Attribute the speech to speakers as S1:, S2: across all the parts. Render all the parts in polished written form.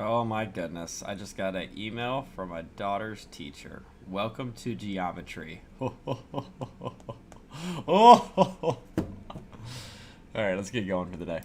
S1: Oh my goodness. I just got an email from my daughter's teacher. Welcome to geometry. Oh. All right, let's get going for the day.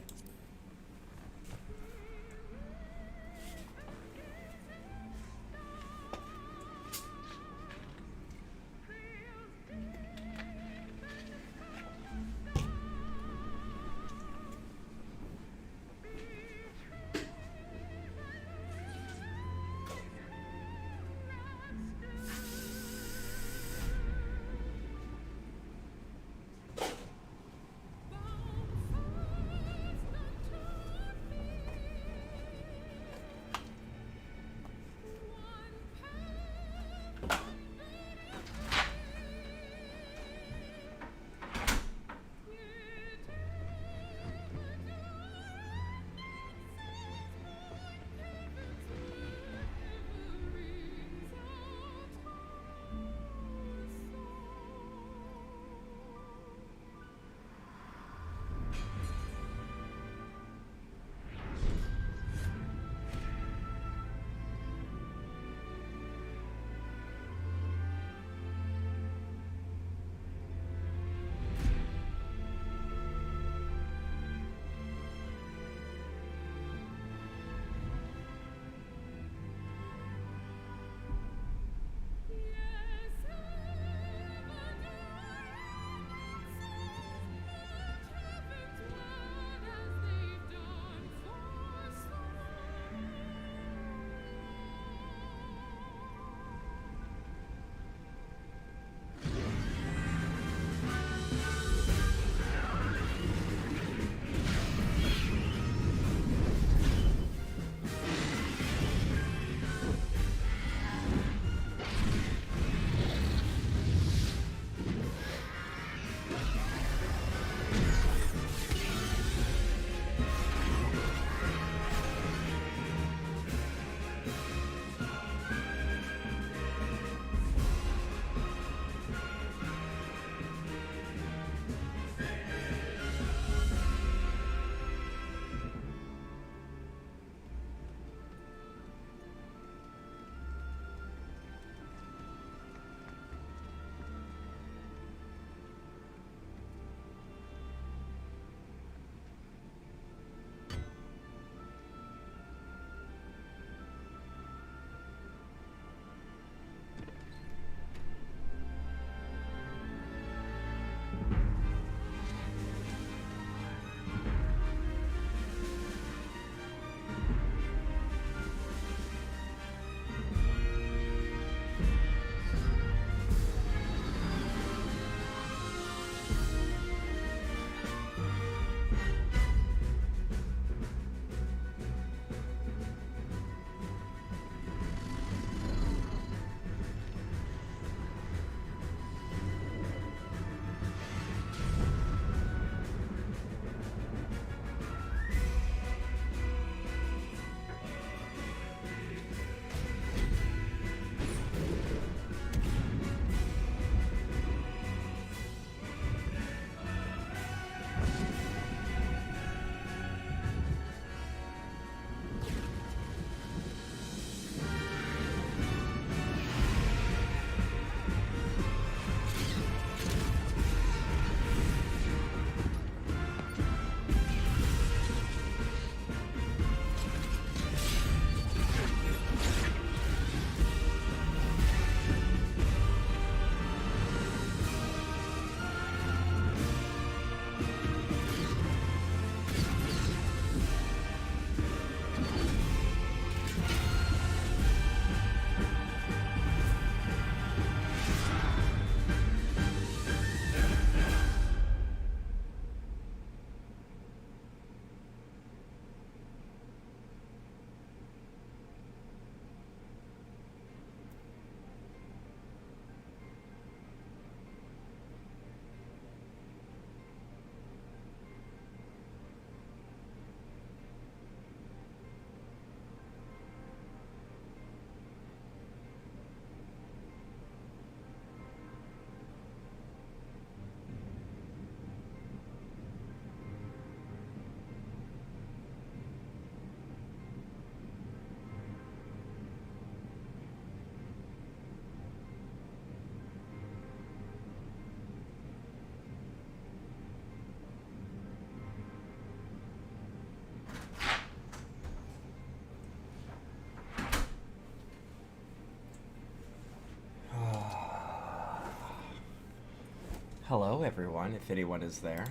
S1: Hello, everyone, if anyone is there.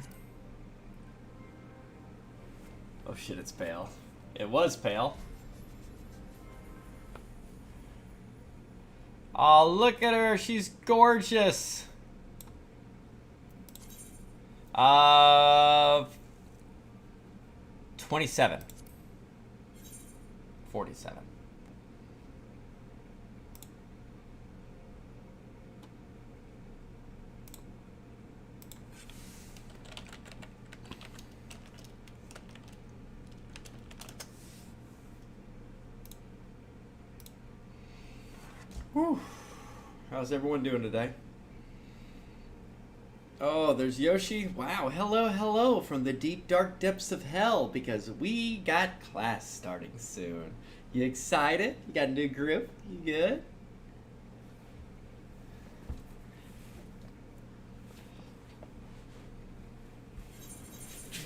S1: Oh shit, it's pale. It was pale. Oh, look at her. She's gorgeous. 27. 47. Whew. How's everyone doing today? Oh, there's Yoshi. Wow, hello, hello from the deep, dark depths of hell, because we got class starting soon. You excited? You got a new group? You good?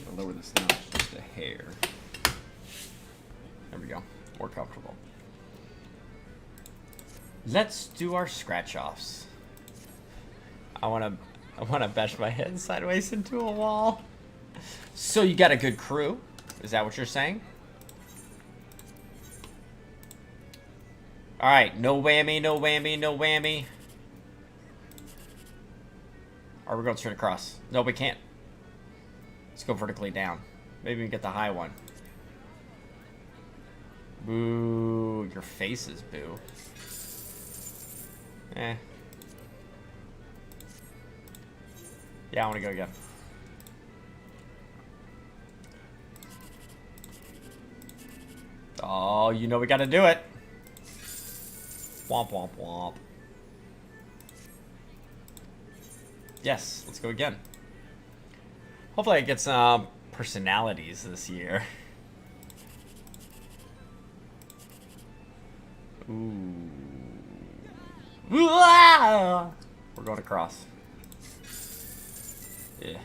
S1: I'll lower this down just a hair. There we go. More comfortable. Let's do our scratch-offs. I wanna bash my head sideways into a wall. So you got a good crew? Is that what you're saying? Alright, no whammy, no whammy, no whammy. Are we going straight across? No, we can't. Let's go vertically down. Maybe we can get the high one. Boo, your face is boo. Eh. Yeah, I want to go again. Oh, you know we got to do it. Womp, womp, womp. Yes, let's go again. Hopefully I get some personalities this year. Ooh. We're going across. Yeah.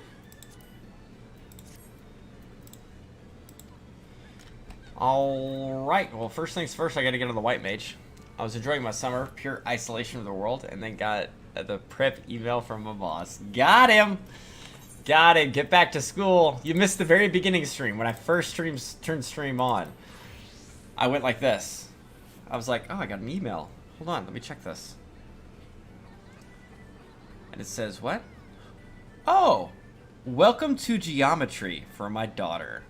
S1: Alright, well, first things first, I gotta get on the white mage. I was enjoying my summer, pure isolation of the world, and then got the prep email from my boss. Got him! Got it, get back to school. You missed the very beginning stream, when I first turned stream on. I went like this. I was like, oh, I got an email. Hold on, let me check this. And it says, what? Oh, welcome to geometry for my daughter.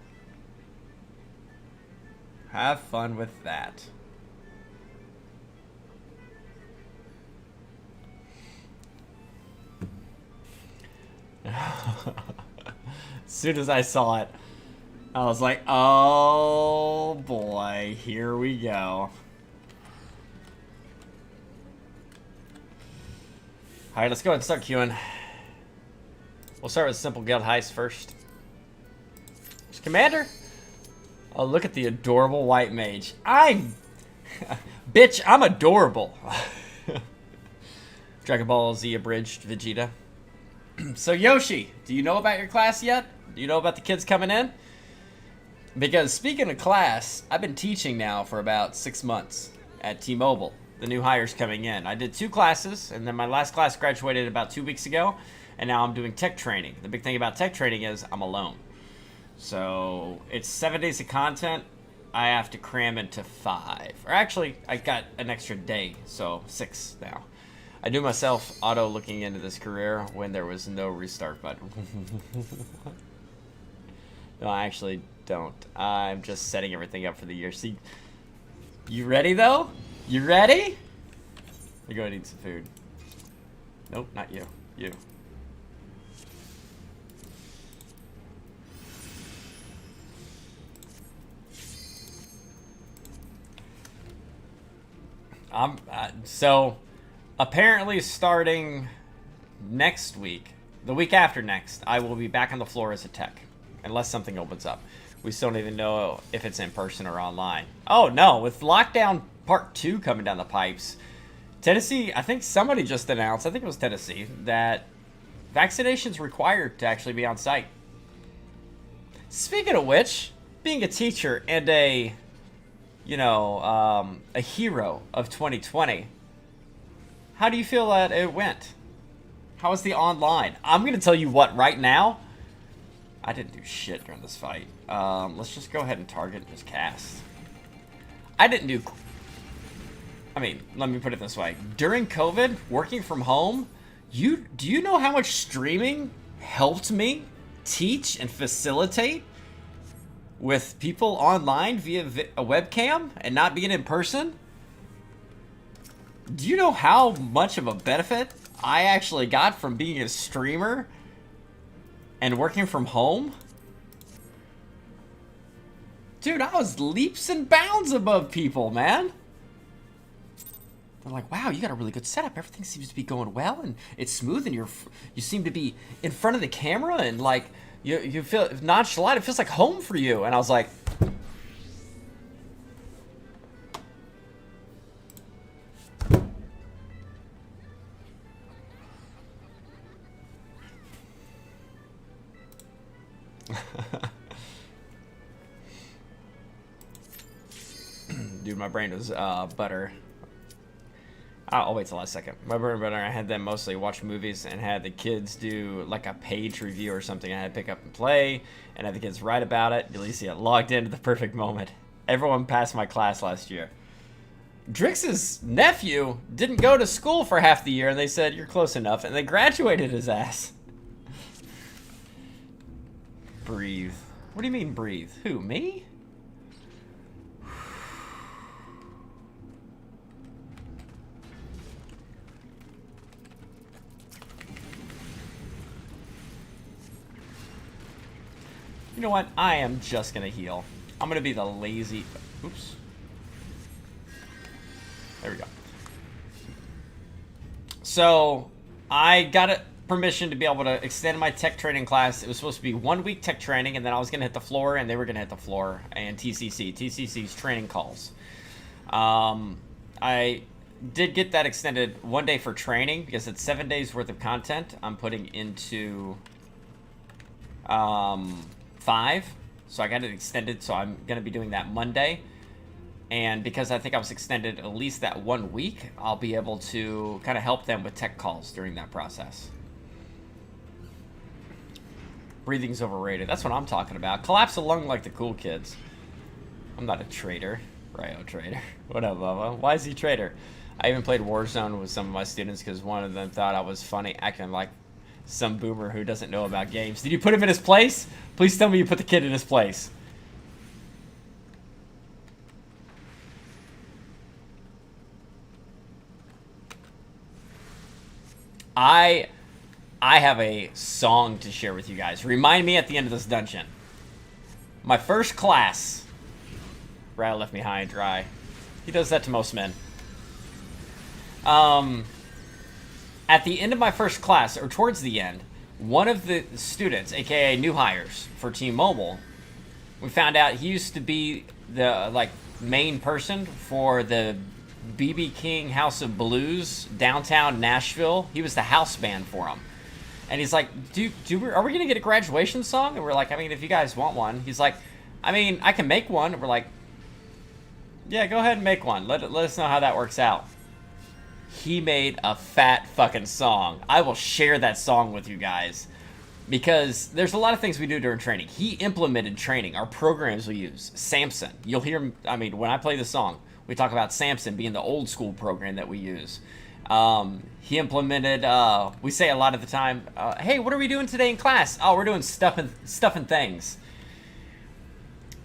S1: Have fun with that. As soon as I saw it, I was like, oh boy, here we go. Alright, let's go ahead and start queuing. We'll start with simple guild heist first. Commander! Oh, look at the adorable white mage. Bitch, I'm adorable. Dragon Ball Z abridged Vegeta. So Yoshi, do you know about your class yet? Do you know about the kids coming in? Because speaking of class, I've been teaching now for about 6 months at T-Mobile. The new hires coming in. I did 2 classes, and then my last class graduated about 2 weeks ago, and now I'm doing tech training. The big thing about tech training is I'm alone. So it's 7 days of content. I have to cram into 5. Or actually, I got an extra day, so 6 now. I do myself auto looking into this career when there was no restart button. No, I actually don't. I'm just setting everything up for the year. See, you ready though? You ready? You're going to eat some food. Nope, not you. You. So apparently starting next week, the week after next, I will be back on the floor as a tech, unless something opens up. We still don't even know if it's in person or online. Oh no, with lockdown part 2 coming down the pipes, Tennessee, I think somebody just announced, I think it was Tennessee, that vaccination's required to actually be on site. Speaking of which, being a teacher and a hero of 2020, how do you feel that it went? How is the online? I'm gonna tell you what right now. I didn't do shit during this fight. Let's just go ahead and target and just cast. I didn't do... I mean, let me put it this way. During COVID, working from home, do you know how much streaming helped me teach and facilitate with people online via a webcam and not being in person? Do you know how much of a benefit I actually got from being a streamer and working from home? Dude, I was leaps and bounds above people, man. They're like, wow, you got a really good setup. Everything seems to be going well, and it's smooth, and you seem to be in front of the camera, and like you feel nonchalant. It feels like home for you. And I was like, dude, my brain was butter. I'll wait till last second. My brain butter, I had them mostly watch movies and had the kids do like a page review or something. I had to pick up and play and had the kids write about it. Delicia logged into the perfect moment. Everyone passed my class last year. Drix's nephew didn't go to school for half the year, and they said, you're close enough, and they graduated his ass. Breathe. What do you mean breathe? Who, me? You know what? I am just gonna heal. I'm gonna be the lazy... Oops. There we go. So, I got permission to be able to extend my tech training class. It was supposed to be 1 week tech training, and then I was gonna hit the floor, and they were gonna hit the floor, and TCC's training calls. I did get that extended 1 day for training, because it's 7 days worth of content I'm putting into... 5, so I got it extended, so I'm going to be doing that Monday, and because I think I was extended at least that 1 week, I'll be able to kind of help them with tech calls during that process. Breathing's overrated. That's what I'm talking about. Collapse a lung like the cool kids. I'm not a traitor. Ryo traitor. What up, Bubba? Why is he traitor? I even played Warzone with some of my students because one of them thought I was funny, acting like some boomer who doesn't know about games. Did you put him in his place? Please tell me you put the kid in his place. I have a song to share with you guys. Remind me at the end of this dungeon. My first class. Rat left me high and dry. He does that to most men. At the end of my first class, or towards the end, one of the students, aka new hires for Team Mobile, we found out he used to be the main person for the BB King House of Blues downtown Nashville. He was the house band for him. And he's like, are we gonna get a graduation song? And we're like, I mean, if you guys want one. He's like, I mean, I can make one. And we're like, yeah, go ahead and make one. Let us know how that works out. He made a fat fucking song. I will share that song with you guys because there's a lot of things we do during training. He implemented training. Our programs we use. Samson. You'll hear him. I mean, when I play the song, we talk about Samson being the old school program that we use. He implemented, we say a lot of the time, hey, what are we doing today in class? Oh, we're doing stuff and things.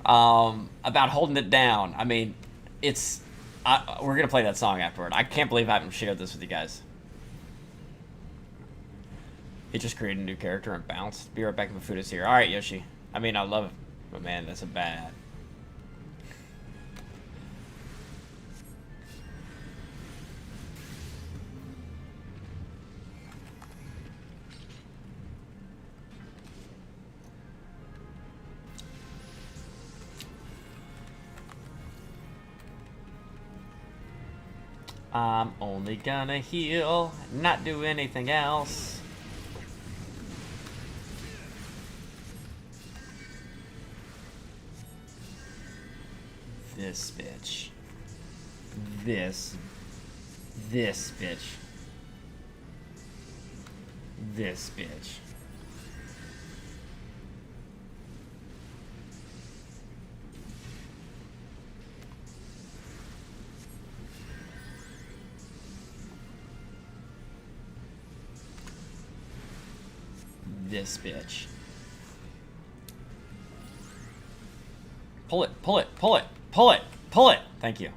S1: About holding it down. I mean, it's... we're going to play that song afterward. I can't believe I haven't shared this with you guys. He just created a new character and bounced. Be right back if food is here. Alright, Yoshi. I mean, I love it. But man, that's a bad. I'm only gonna heal, not do anything else. This bitch. This bitch. This bitch. This bitch. Pull it, pull it, pull it, pull it, pull it. Thank you.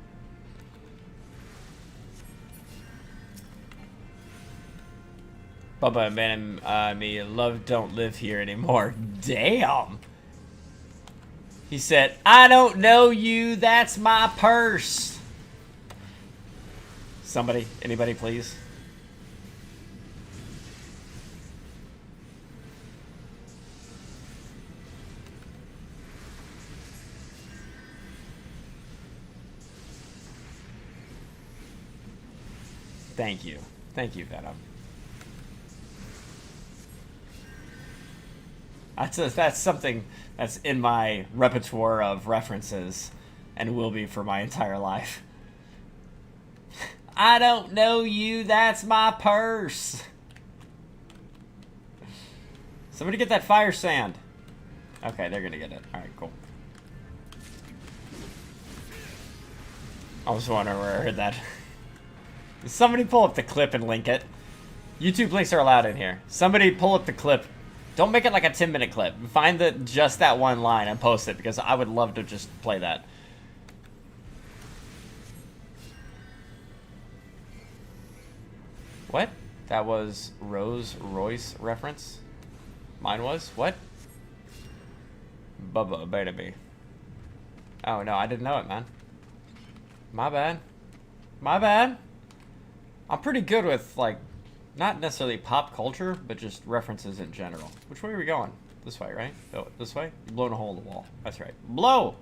S1: Bubba abandoned me. Love don't live here anymore. Damn. He said, I don't know you. That's my purse. Somebody, anybody, please. Thank you. Thank you, Venom. That's something that's in my repertoire of references and will be for my entire life. I don't know you, that's my purse. Somebody get that fire sand. Okay, they're gonna get it. Alright, cool. I was wondering where I heard that. Somebody pull up the clip and link it. YouTube links are allowed in here. Somebody pull up the clip. Don't make it like a 10-minute clip. Find just that one line and post it, because I would love to just play that. What? That was Rolls Royce reference? Mine was? What? Bubba, baby. Oh, no, I didn't know it, man. My bad. My bad. I'm pretty good with, like, not necessarily pop culture, but just references in general. Which way are we going? This way, right? Oh, this way? You're blowing a hole in the wall. That's right. Blow!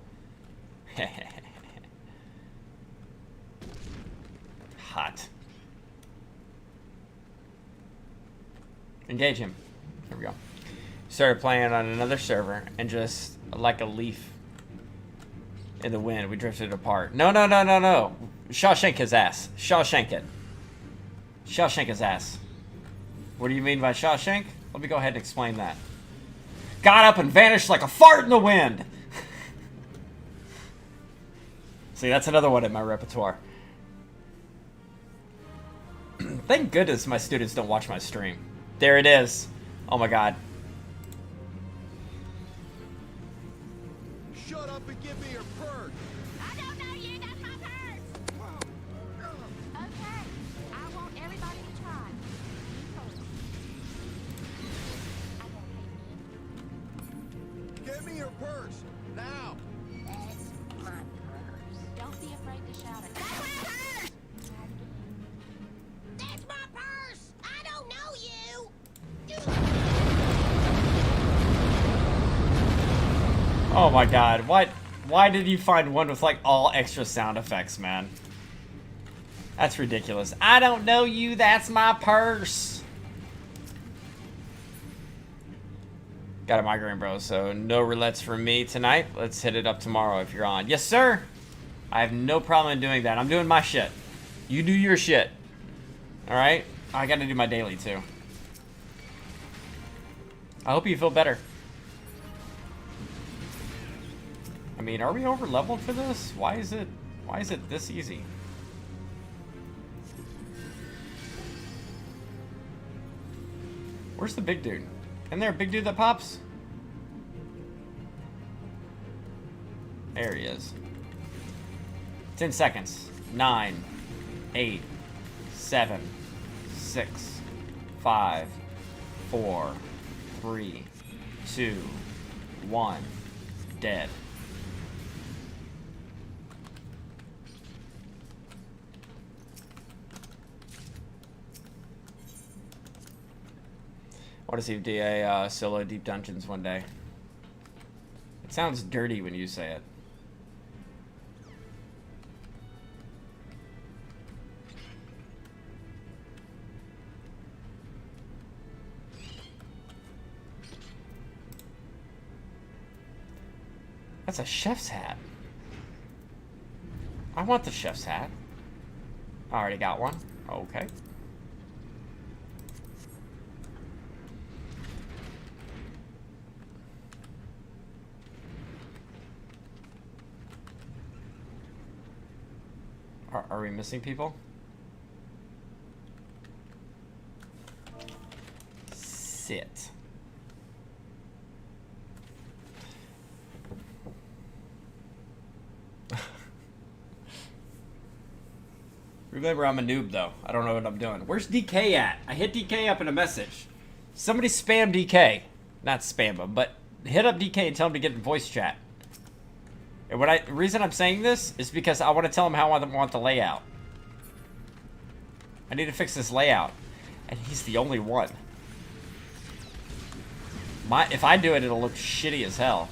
S1: Hot. Engage him. Here we go. Started playing on another server, and just like a leaf in the wind, we drifted apart. No, no, no, no, no. Shawshank his ass. Shawshank it. Shawshank his ass. What do you mean by Shawshank? Let me go ahead and explain that. Got up and vanished like a fart in the wind. See, that's another one in my repertoire. Thank goodness my students don't watch my stream. There it is. Oh my god.
S2: Shut up and give me your purse.
S3: I don't know you, that's my purse. Okay, I want everybody to try.
S2: Give me your purse now.
S3: That's my purse. Don't be afraid to shout it. That's my purse! That's my purse! I don't know you!
S1: Oh my god. Why did you find one with like all extra sound effects, man? That's ridiculous. I don't know you, that's my purse. Got a migraine, bro, so no roulettes for me tonight. Let's hit it up tomorrow if you're on. Yes, sir. I have no problem in doing that. I'm doing my shit. You do your shit. Alright? I gotta do my daily, too. I hope you feel better. I mean, are we over leveled for this? Why is it this easy? Where's the big dude? Isn't there a big dude that pops? There he is. 10 seconds. 9, 8, 7, 6, 5, 4, 3, 2, 1. Dead. I want to see if DA solo deep dungeons one day. It sounds dirty when you say it. That's a chef's hat. I want the chef's hat. I already got one. Okay. Are we missing people? Sit. Remember, I'm a noob, though. I don't know what I'm doing. Where's DK at? I hit DK up in a message. Somebody spam DK. Not spam him, but hit up DK and tell him to get in voice chat. And the reason I'm saying this is because I want to tell him how I want the layout. I need to fix this layout. And he's the only one. If I do it, it'll look shitty as hell.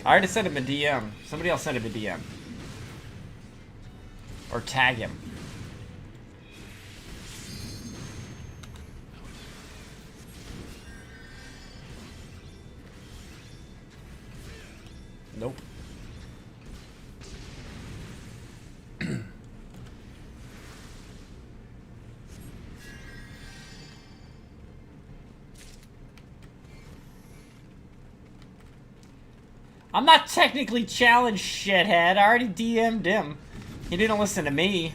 S1: I already sent him a DM. Somebody else sent him a DM. Or tag him. Nope. I'm not technically challenged, shithead. I already DM'd him. He didn't listen to me.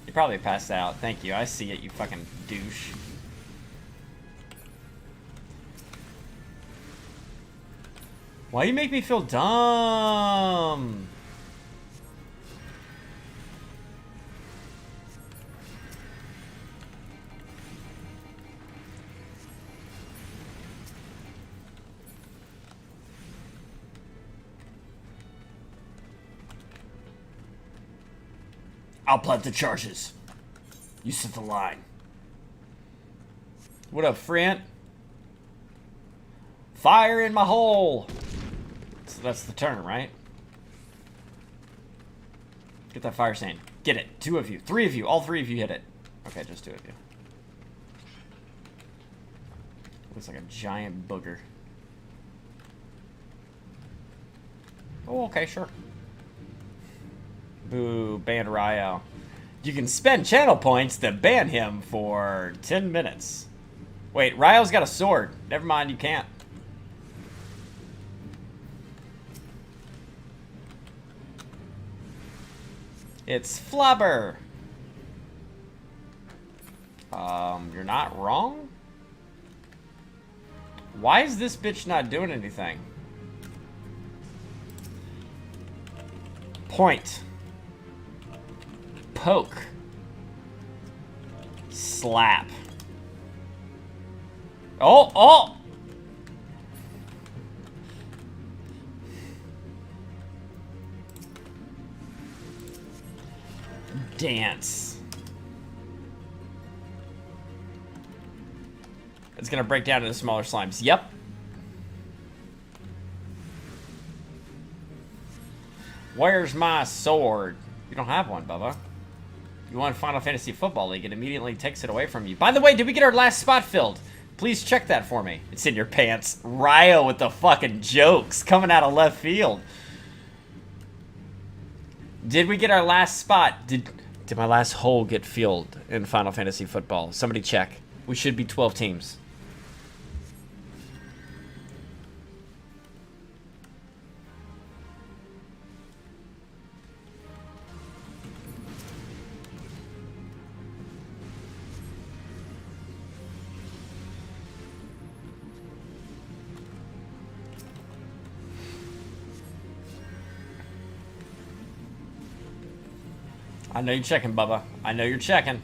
S1: He probably passed out. Thank you. I see it, you fucking douche. Why you make me feel dumb? I'll plant the charges. You set the line. What up, friend? Fire in my hole. So that's the turn, right? Get that fire sand. Get it. 2 of you. 3 of you. All 3 of you hit it. Okay, just 2 of you. Looks like a giant booger. Oh, okay, sure. Boo, banned Ryo. You can spend channel points to ban him for 10 minutes. Wait, Ryo's got a sword. Never mind, you can't. It's Flubber. You're not wrong? Why is this bitch not doing anything? Point. Poke. Slap. Oh, oh! Dance. It's gonna break down into smaller slimes. Yep. Where's my sword? You don't have one, Bubba. You want Final Fantasy Football League, it immediately takes it away from you. By the way, did we get our last spot filled? Please check that for me. It's in your pants. Ryo with the fucking jokes coming out of left field. Did we get our last spot? Did my last hole get filled in Final Fantasy Football? Somebody check. We should be 12 teams. I know you're checking, Bubba. I know you're checking.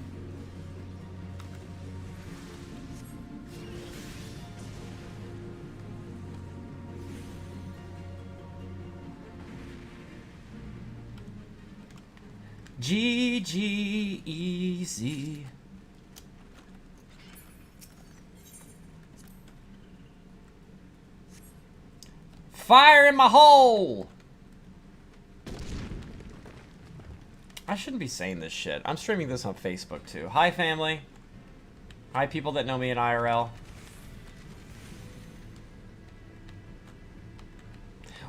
S1: GG easy. Fire in my hole! I shouldn't be saying this shit. I'm streaming this on Facebook too. Hi, family. Hi, people that know me in IRL.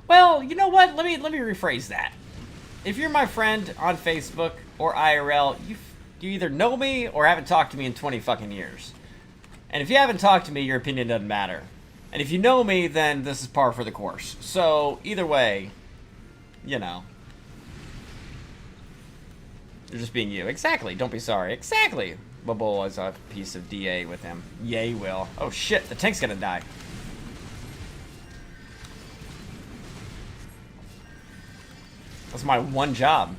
S1: Well, you know what? Let me rephrase that. If you're my friend on Facebook or IRL, you either know me or haven't talked to me in 20 fucking years. And if you haven't talked to me, your opinion doesn't matter. And if you know me, then this is par for the course. So, either way, you know. You're just being you. Exactly. Don't be sorry. Exactly. Bubble has a piece of DA with him. Yay, Will. Oh, shit. The tank's gonna die. That's my one job.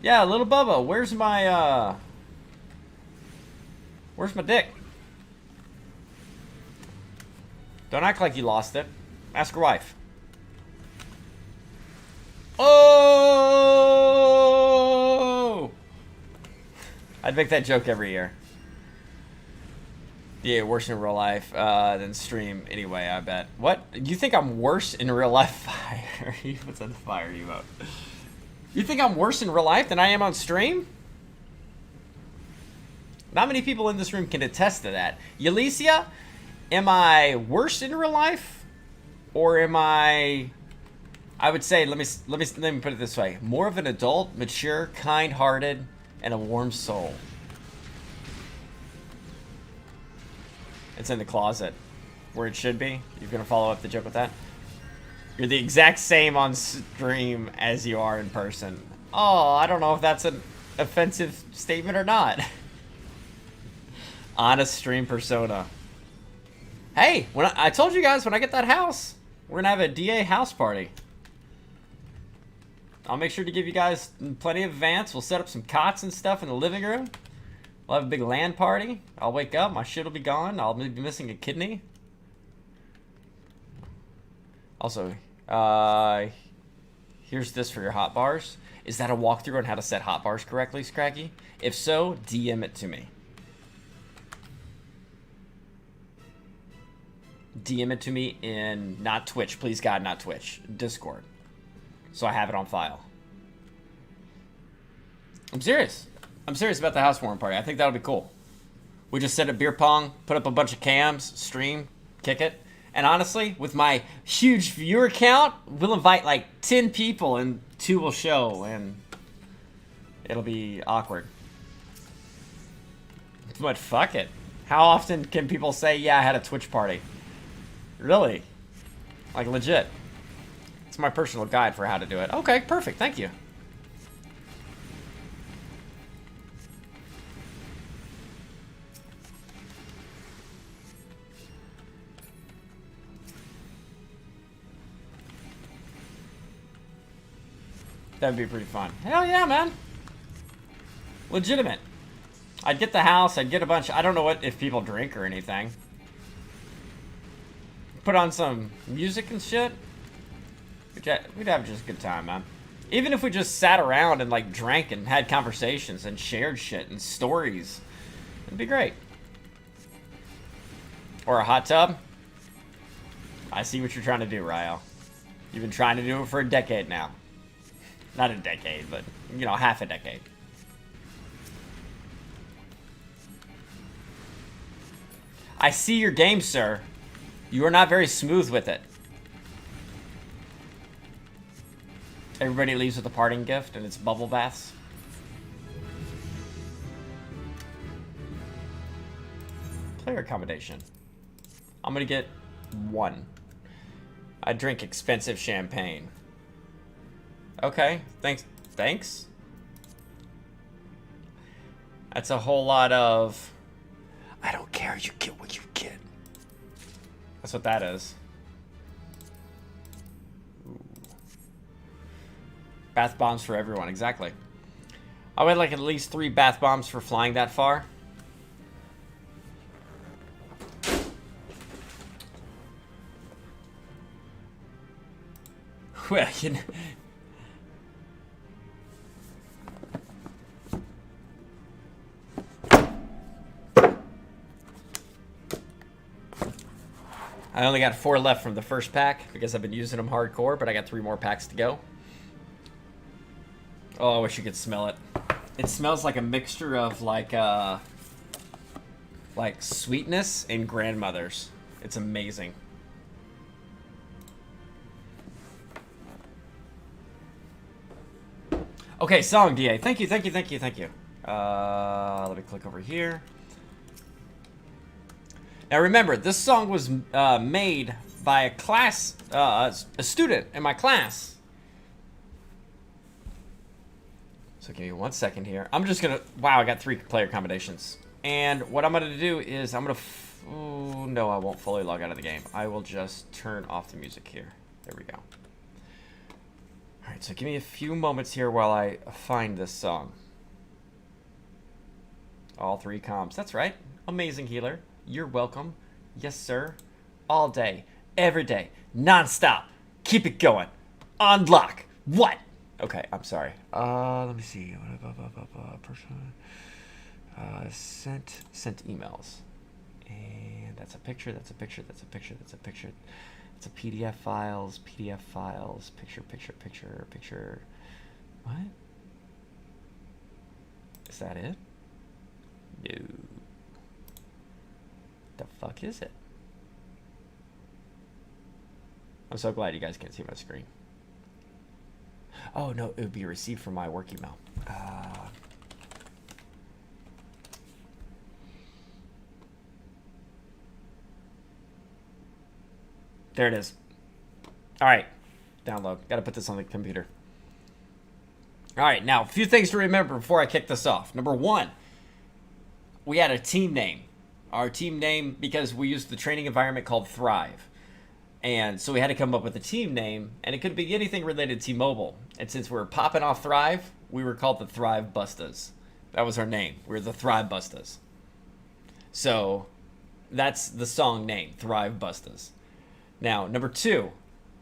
S1: Yeah, little Bubba, where's my dick? Don't act like you lost it. Ask your wife. Oh! I'd make that joke every year. Yeah, worse in real life than stream. Anyway, I bet. What? You think I'm worse in real life? Fire. He puts on the fire emote. You think I'm worse in real life than I am on stream? Not many people in this room can attest to that. Yalicia, am I worse in real life? Or am I would say, let me put it this way. More of an adult, mature, kind-hearted, and a warm soul. It's in the closet, where it should be. You're gonna follow up the joke with that? You're the exact same on stream as you are in person. Oh, I don't know if that's an offensive statement or not. Honest stream persona. Hey, when I told you guys when I get that house, we're gonna have a DA house party. I'll make sure to give you guys plenty of advance. We'll set up some cots and stuff in the living room. We'll have a big LAN party. I'll wake up, my shit will be gone. I'll be missing a kidney. Also, here's this for your hot bars. Is that a walkthrough on how to set hot bars correctly, Scraggy? If so, DM it to me. DM it to me in, not Twitch, please God, not Twitch, Discord. So I have it on file. I'm serious. I'm serious about the housewarming party. I think that'll be cool. We just set up beer pong, put up a bunch of cams, stream, kick it. And honestly, with my huge viewer count, we'll invite like 10 people and 2 will show, and it'll be awkward. But fuck it. How often can people say, yeah, I had a Twitch party? Really? Like legit. It's my personal guide for how to do it. Okay, perfect. Thank you. That'd be pretty fun. Hell yeah, man. Legitimate. I'd get the house, I'd get a bunch, I don't know what if people drink or anything. Put on some music and shit. We'd have just a good time, man. Even if we just sat around and like drank and had conversations and shared shit and stories. It'd be great. Or a hot tub. I see what you're trying to do, Ryo. You've been trying to do it for a decade now. Not a decade, but, you know, half a decade. I see your game, sir. You are not very smooth with it. Everybody leaves with a parting gift, and it's bubble baths. Player accommodation. I'm gonna get 1. I drink expensive champagne. Okay, thanks. That's a whole lot of, I don't care, you get what you get. That's what that is. Ooh. Bath bombs for everyone, exactly. I would like at least 3 bath bombs for flying that far. Well, you know, I only got 4 left from the first pack because I've been using them hardcore, but I got 3 more packs to go. Oh, I wish you could smell it. It smells like a mixture of like sweetness and grandmothers. It's amazing. Okay, song DA. Thank you. Let me click over here. Now remember, this song was made by a student in my class. So give me 1 second here. I'm just gonna, wow, I got 3 player combinations. And what I'm gonna do is I'm gonna, oh, no, I won't fully log out of the game. I will just turn off the music here. There we go. All right, so give me a few moments here while I find this song. All 3 comms, that's right. Amazing healer, you're welcome. Yes, sir. All day, every day, non-stop. Keep it going. Unlock. What? Okay, I'm sorry. Let me see. Sent emails. And that's a picture, that's a picture, that's a picture, that's a picture. It's a PDF files, picture. What? Is that it? No. The fuck is it? I'm so glad you guys can't see my screen. Oh no, it would be received from my work email. There it is. All right, download. Got to put this on the computer. All right, now a few things to remember before I kick this off. Number 1, we had a team name. Our team name, because we used the training environment called Thrive. And so we had to come up with a team name, and it could be anything related to T-Mobile. And since we were popping off Thrive, we were called the Thrive Bustas. That was our name. We were the Thrive Bustas. So that's the song name, Thrive Bustas. Now, number 2,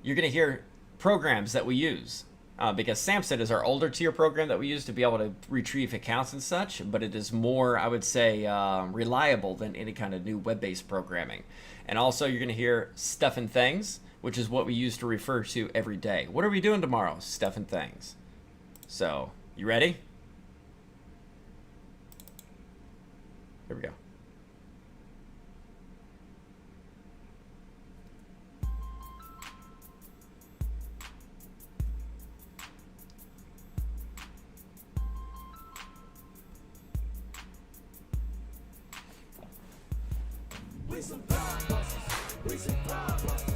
S1: you're going to hear programs that we use. Because Samson is our older tier program that we use to be able to retrieve accounts and such, but it is more, I would say, reliable than any kind of new web-based programming. And also, you're going to hear Stuff and Things, which is what we use to refer to every day. What are we doing tomorrow? Stuff and Things. So, you ready? Here we go.
S4: We some thrive busters. We some thrive busters.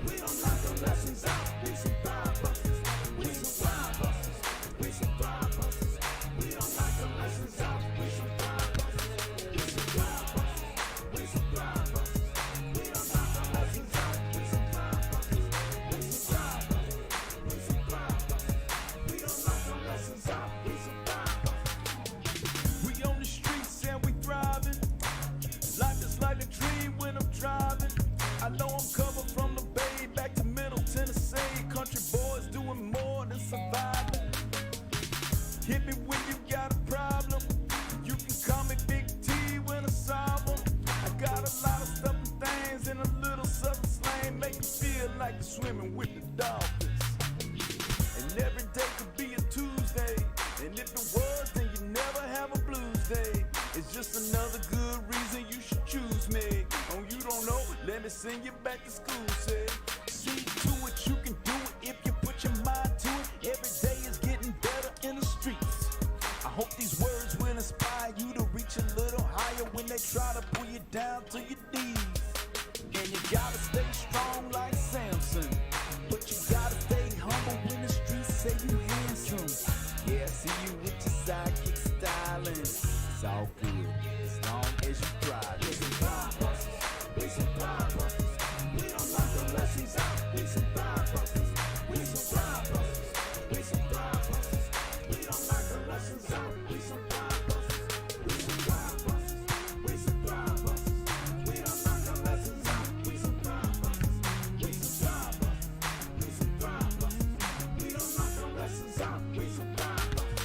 S4: We don't knock the lessons out. We some thrive busters. We some thrive busters. We some thrive busters. We don't knock the lessons out. We some thrive busters. We some thrive busters. We some thrive busters. We don't knock the lessons out. We some thrive busters. We some thrive busters. We some thrive busters. We don't knock the lessons out. We some thrive busters. We on the streets and we thriving. Life is like a dream when I'm driving. I know I'm coming from the Bay back to Middle Tennessee. Country boys doing more than surviving. Hit me when you got a problem. You can call me Big T when I solve them. I got a lot of stuff and things in a little southern slang. Make you feel like you're swimming with the dolphins. And every day could be a Tuesday. And if it was, then you never have a blues day. It's just another good reason you should choose me. Oh, you don't know? Let me send you back to school. Say, see to it, you can do it if you put your mind to it. Every day is getting better in the streets. I hope these words will inspire you to reach a little higher when they try to pull you down to your knees. And you gotta stay strong like Samson, but you gotta stay humble when the streets say you handsome. Yeah, I see you with your sidekick styling. It's all good as long as you try. We some thrive busters. We some thrive busters. We don't knock the lessons out. We some thrive busters. We some thrive busters. We some thrive busters. We don't knock the lessons out. We some thrive busters. We some thrive busters. We some thrive busters. We don't knock the lessons out. We some thrive busters. We some thrive busters. We some thrive busters. We don't knock the lessons out. We some thrive busters.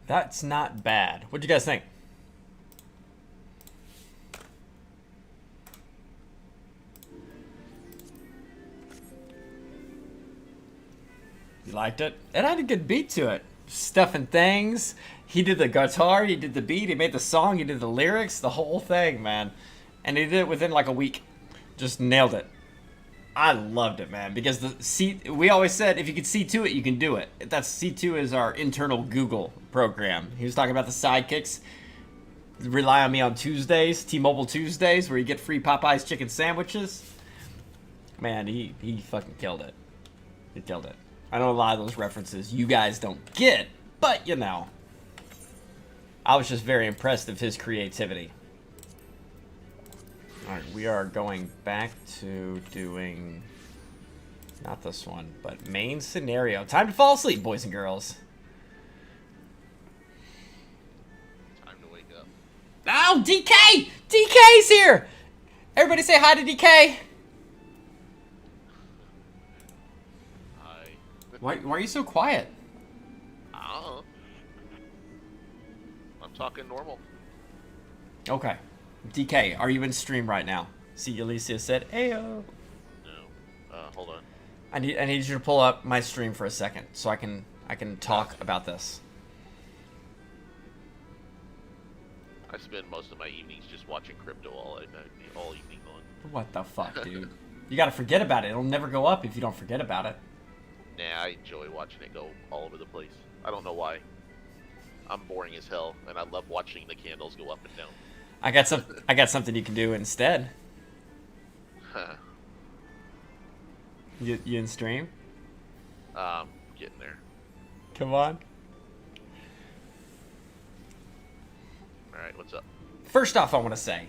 S1: That's not bad. What'd you guys think? You liked it? It had a good beat to it. Stuff and Things. He did the guitar, he did the beat, he made the song, he did the lyrics, the whole thing, man. And he did it within like a week. Just nailed it. I loved it, man, because we always said if you could see to it, you can do it. That's C2 is our internal Google program. He was talking about the sidekicks. rely on me on Tuesdays, T-Mobile Tuesdays, where you get free Popeyes chicken sandwiches. Man, he fucking killed it. He killed it. I know a lot of those references you guys don't get, but you know. I was just very impressed of his creativity. Alright, we are going back to doing... Not this one, but main scenario. Time to fall asleep, boys and girls.
S5: Time to wake up.
S1: Oh, DK! DK's here! Everybody say hi to DK!
S5: Hi.
S1: Why are you so quiet?
S5: I don't know. I'm talking normal.
S1: Okay. DK, are you in stream right now? See, Alicia said, Ayo.
S5: No. Hold on.
S1: I need you to pull up my stream for a second so I can talk about this.
S5: I spend most of my evenings just watching crypto all evening long.
S1: What the fuck, dude? You gotta forget about it. It'll never go up if you don't forget about it.
S5: Nah, I enjoy watching it go all over the place. I don't know why. I'm boring as hell, and I love watching the candles go up and down.
S1: I got something you can do instead. You in stream?
S5: Getting there.
S1: Come on.
S5: Alright, what's up?
S1: First off, I want to say,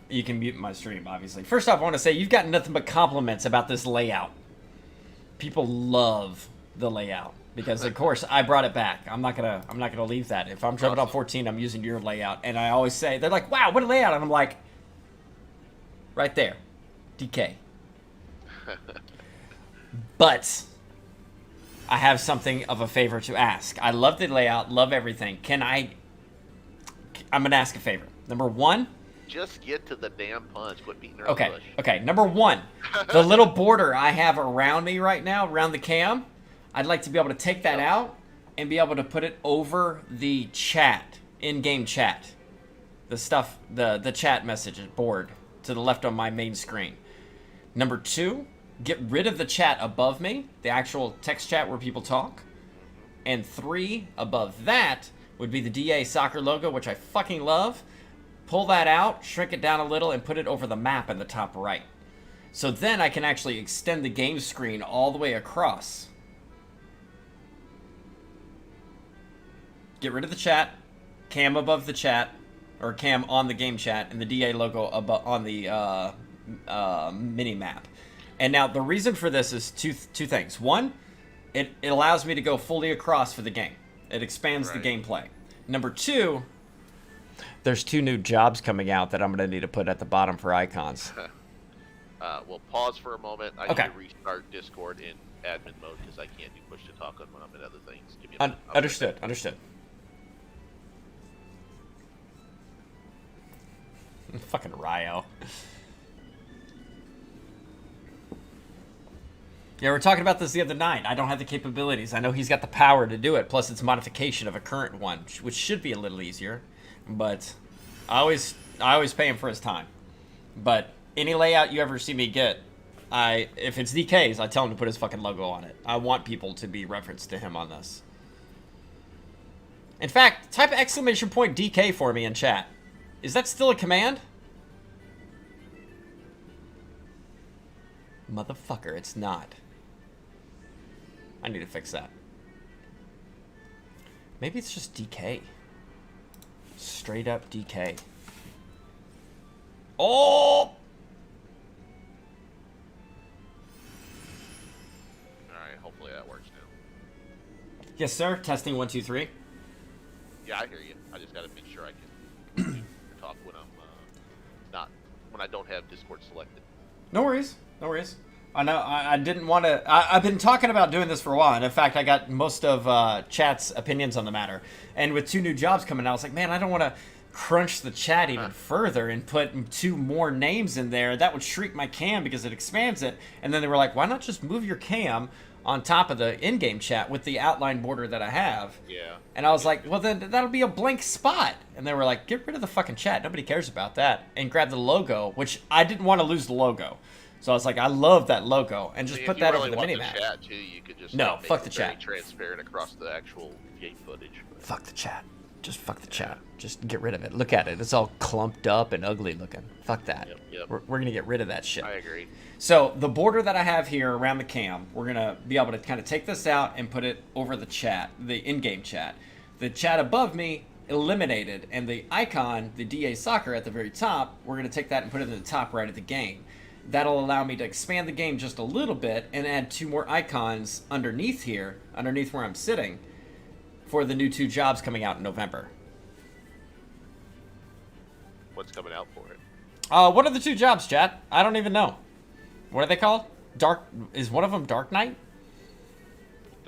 S1: you can mute my stream, obviously. First off, I want to say you've got nothing but compliments about this layout. People love the layout because, of course, I brought it back. I'm not gonna leave that. If I'm jumping on 14, I'm using your layout, and I always say they're like, "Wow, what a layout!" And I'm like, right there, DK. But I have something of a favor to ask. I love the layout, love everything. I'm gonna ask a favor. Number one.
S5: Just get to the damn punch. Quit beating around the bush.
S1: Okay. Number one, the little border I have around me right now, around the cam, I'd like to be able to take that out and be able to put it over the chat, in-game chat. The stuff, the chat message board to the left on my main screen. Number two, get rid of the chat above me, the actual text chat where people talk. And three, above that, would be the DA soccer logo, which I fucking love. Pull that out, shrink it down a little, and put it over the map in the top right. So then I can actually extend the game screen all the way across. Get rid of the chat, cam above the chat, or cam on the game chat, and the DA logo on the mini map. And now the reason for this is two things. One, it allows me to go fully across for the game. It expands the gameplay. Number two, there's 2 new jobs coming out that I'm going to need to put at the bottom for icons.
S5: We'll pause for a moment. I need to restart Discord in admin mode because I can't do push to talk when I'm in other things. Give me a minute.
S1: Understood. Fucking Ryo. Yeah, we were talking about this the other night. I don't have the capabilities. I know he's got the power to do it. Plus, it's modification of a current one, which should be a little easier. But I always pay him for his time. But any layout you ever see me get, if it's DK's, I tell him to put his fucking logo on it. I want people to be referenced to him on this. In fact, type exclamation point DK for me in chat. Is that still a command? Motherfucker, it's not. I need to fix that. Maybe it's just DK. Straight up DK. Oh!
S5: Alright, hopefully that works now.
S1: Yes, sir. Testing 1, 2, 3.
S5: Yeah, I hear you. I just gotta make sure I can talk when I'm when I don't have Discord selected.
S1: No worries. I know I didn't want to. I've been talking about doing this for a while, and in fact, I got most of chat's opinions on the matter. And with 2 new jobs coming out, I was like, man, I don't want to crunch the chat even further and put 2 more names in there. That would shrink my cam because it expands it. And then they were like, why not just move your cam on top of the in-game chat with the outline border that I have?
S5: Yeah.
S1: And I was like, well, then that'll be a blank spot. And they were like, get rid of the fucking chat. Nobody cares about that. And grab the logo, which I didn't want to lose the logo. So I was like, I love that logo, and just put that over the minimap.
S5: Chat too, you could just
S1: no,
S5: make
S1: fuck
S5: it
S1: the
S5: very
S1: chat.
S5: transparent across the actual game footage.
S1: Fuck the chat. Just fuck the chat. Just get rid of it. Look at it. It's all clumped up and ugly looking. Fuck that.
S5: Yep.
S1: We're gonna get rid of that shit.
S5: I agree.
S1: So the border that I have here around the cam, we're gonna be able to kind of take this out and put it over the chat, the in-game chat. The chat above me eliminated, and the icon, the DA Soccer at the very top, we're gonna take that and put it in the top right of the game. That'll allow me to expand the game just a little bit and add 2 more icons underneath here, underneath where I'm sitting, for the new 2 jobs coming out in November.
S5: What's coming out for it?
S1: What are the 2 jobs, chat? I don't even know. What are they called? Is one of them Dark Knight?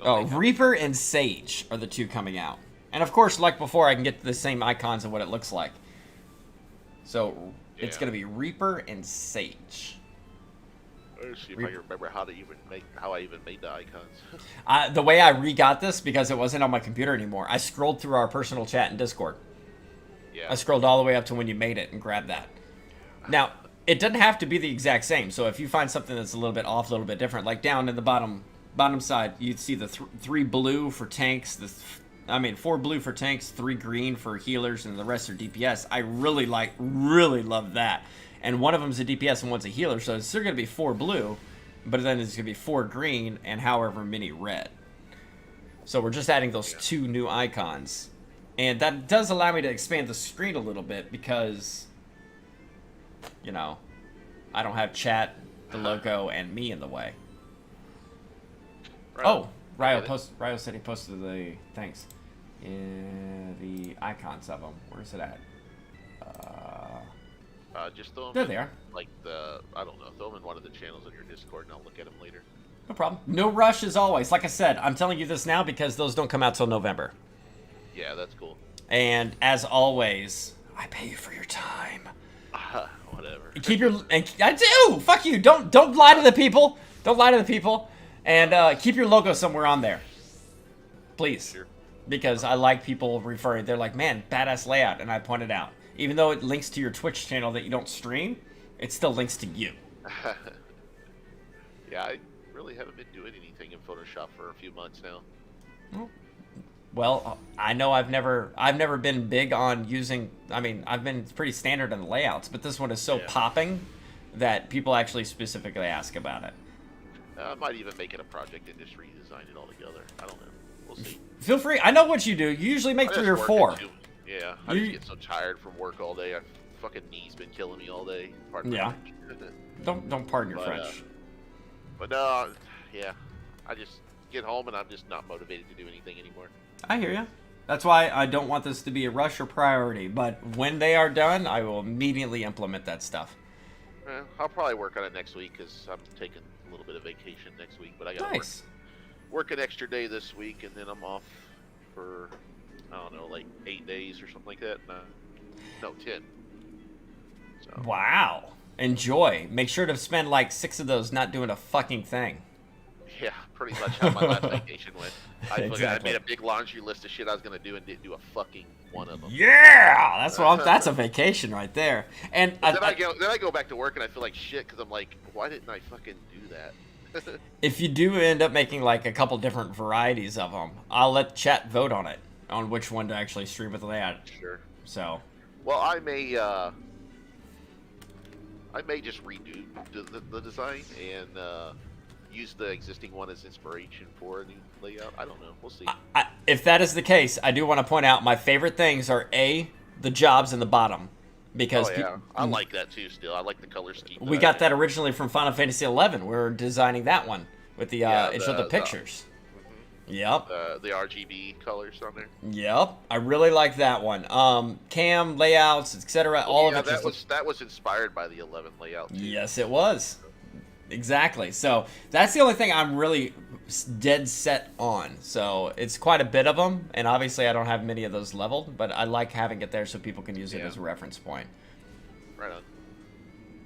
S1: Reaper and Sage are the 2 coming out. And of course, like before, I can get the same icons of what it looks like. So it's going to be Reaper and Sage.
S5: Let's see if I can remember how I even made the icons.
S1: The way I re-got this, because it wasn't on my computer anymore, I scrolled through our personal chat in Discord.
S5: Yeah.
S1: I scrolled all the way up to when you made it and grabbed that. Now, it doesn't have to be the exact same. So if you find something that's a little bit off, a little bit different, like down in the bottom side, you'd see the 3 blue for tanks, 4 blue for tanks, 3 green for healers, and the rest are DPS. I really love that. And one of them's a DPS and one's a healer, so it's still going to be 4 blue, but then it's going to be 4 green and however many red. So we're just adding those 2 new icons. And that does allow me to expand the screen a little bit because, you know, I don't have chat, the logo, and me in the way.
S5: Right.
S1: Oh, Ryo said he posted the thanks. The icons of them. Where's it at?
S5: Just throw them.
S1: There they are.
S5: Like I don't know, throw them in one of the channels on your Discord, and I'll look at them later.
S1: No problem. No rush as always. Like I said, I'm telling you this now because those don't come out till November.
S5: Yeah, that's cool.
S1: And as always, I pay you for your time.
S5: Whatever.
S1: I do. Fuck you. Don't lie to the people. Don't lie to the people. And keep your logo somewhere on there, please.
S5: Sure.
S1: Because I like people referring. They're like, man, badass layout, and I point it out. Even though it links to your Twitch channel that you don't stream, it still links to you.
S5: Yeah, I really haven't been doing anything in Photoshop for a few months now.
S1: Well, I know I've never been big on using. I mean, I've been pretty standard in the layouts, but this one is so popping that people actually specifically ask about it.
S5: I might even make it a project and just redesign it all together. I don't know. We'll see.
S1: Feel free. I know what you do. You usually make 3 or 4.
S5: Yeah, I just get so tired from work all day. Fucking knees been killing me all day. Pardon
S1: Yeah.
S5: French.
S1: Don't pardon your French.
S5: But no, yeah, I just get home and I'm just not motivated to do anything anymore.
S1: I hear you. That's why I don't want this to be a rush or priority. But when they are done, I will immediately implement that stuff.
S5: I'll probably work on it next week because I'm taking a little bit of vacation next week. But I got to work an extra day this week, and then I'm off for, I don't know, like 8 days or something like that. No, 10. So.
S1: Wow. Enjoy. Make sure to spend like 6 of those not doing a fucking thing.
S5: Yeah, pretty much how my last vacation went.
S1: Exactly.
S5: I made a big laundry list of shit I was gonna do and didn't do a fucking one of them.
S1: Yeah, that's a vacation right there. And
S5: then I go back to work and I feel like shit because I'm like, why didn't I fucking do that?
S1: If you do end up making like a couple different varieties of them, I'll let chat vote on it, on which one to actually stream with the layout.
S5: Sure.
S1: So.
S5: Well, I may just redo the design and use the existing one as inspiration for a new layout. I don't know. We'll see.
S1: If that is the case, I do want to point out my favorite things are the jobs in the bottom. Because
S5: I like that too still. I like the color scheme.
S1: We got that originally from Final Fantasy XI. We're designing that one with the it showed the pictures. Yep.
S5: The RGB colors on there.
S1: Yep. I really like that one. Cam layouts, etc. All of it.
S5: That was inspired by the 11 layout too.
S1: Yes, it was. Exactly. So that's the only thing I'm really dead set on. So it's quite a bit of them, and obviously I don't have many of those leveled, but I like having it there so people can use it as a reference point.
S5: Right on.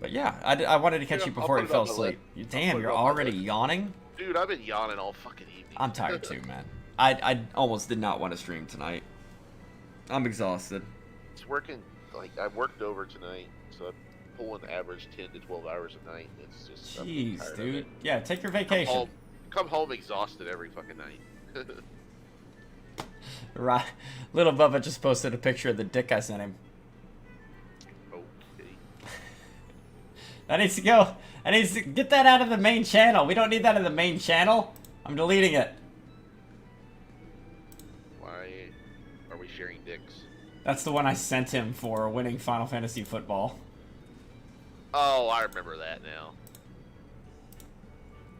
S1: But yeah, I wanted to catch you before you fell asleep. Damn, you're already yawning?
S5: Dude, I've been yawning all fucking evening.
S1: I'm tired too, man. I almost did not want to stream tonight. I'm exhausted.
S5: It's working, like, I worked over tonight, so I'm pulling average 10 to 12 hours a night. It's just,
S1: jeez, dude. Yeah, take your vacation.
S5: Come home exhausted every fucking night.
S1: Right. Little Bubba just posted a picture of the dick I sent him.
S5: Okay.
S1: That needs to go. I need to get that out of the main channel. We don't need that in the main channel. I'm deleting it.
S5: Why are we sharing dicks?
S1: That's the one I sent him for winning Final Fantasy football.
S5: Oh, I remember that now.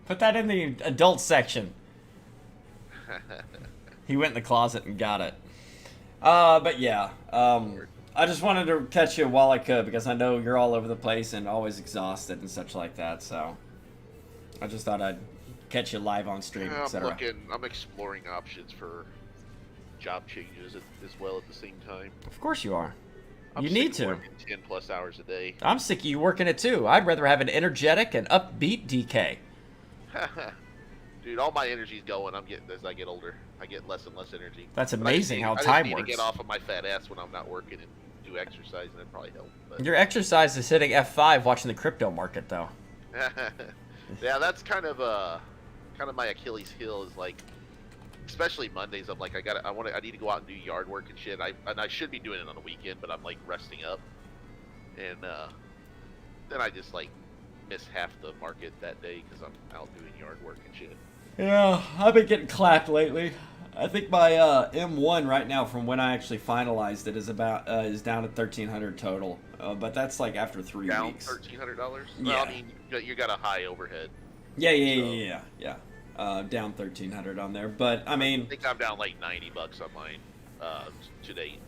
S1: Put that in the adult section. He went in the closet and got it. But yeah, I just wanted to catch you while I could because I know you're all over the place and always exhausted and such like that. So I just thought I'd catch you live on stream, etc.
S5: I'm exploring options for job changes as well at the same time.
S1: Of course you are.
S5: I'm
S1: You
S5: sick
S1: need
S5: of
S1: to.
S5: working 10+ hours a day.
S1: I'm sick of you working it too. I'd rather have an energetic and upbeat DK.
S5: Dude, all my energy's going. I'm getting as I get older. I get less and less energy.
S1: That's
S5: But I just
S1: amazing
S5: need-
S1: how
S5: I just
S1: time
S5: need
S1: works.
S5: to get off of my fat ass when I'm not working and do exercise, and that'd probably help. But
S1: Your exercise is hitting F5 watching the crypto market, though.
S5: yeah, that's kind of my Achilles heel is like, especially Mondays. I'm like, I need to go out and do yard work and shit. I should be doing it on the weekend, but I'm like resting up, and then I just like miss half the market that day because I'm out doing yard work and shit.
S1: Yeah, I've been getting clapped lately. I think my M1 right now, from when I actually finalized it, is down to 1,300 total. But that's like after 3
S5: Down
S1: weeks.
S5: $1,300. Well,
S1: Yeah.
S5: I mean, you got a high overhead.
S1: Yeah. Down 1,300 on there, but I mean,
S5: I think I'm down like $90 on mine to date.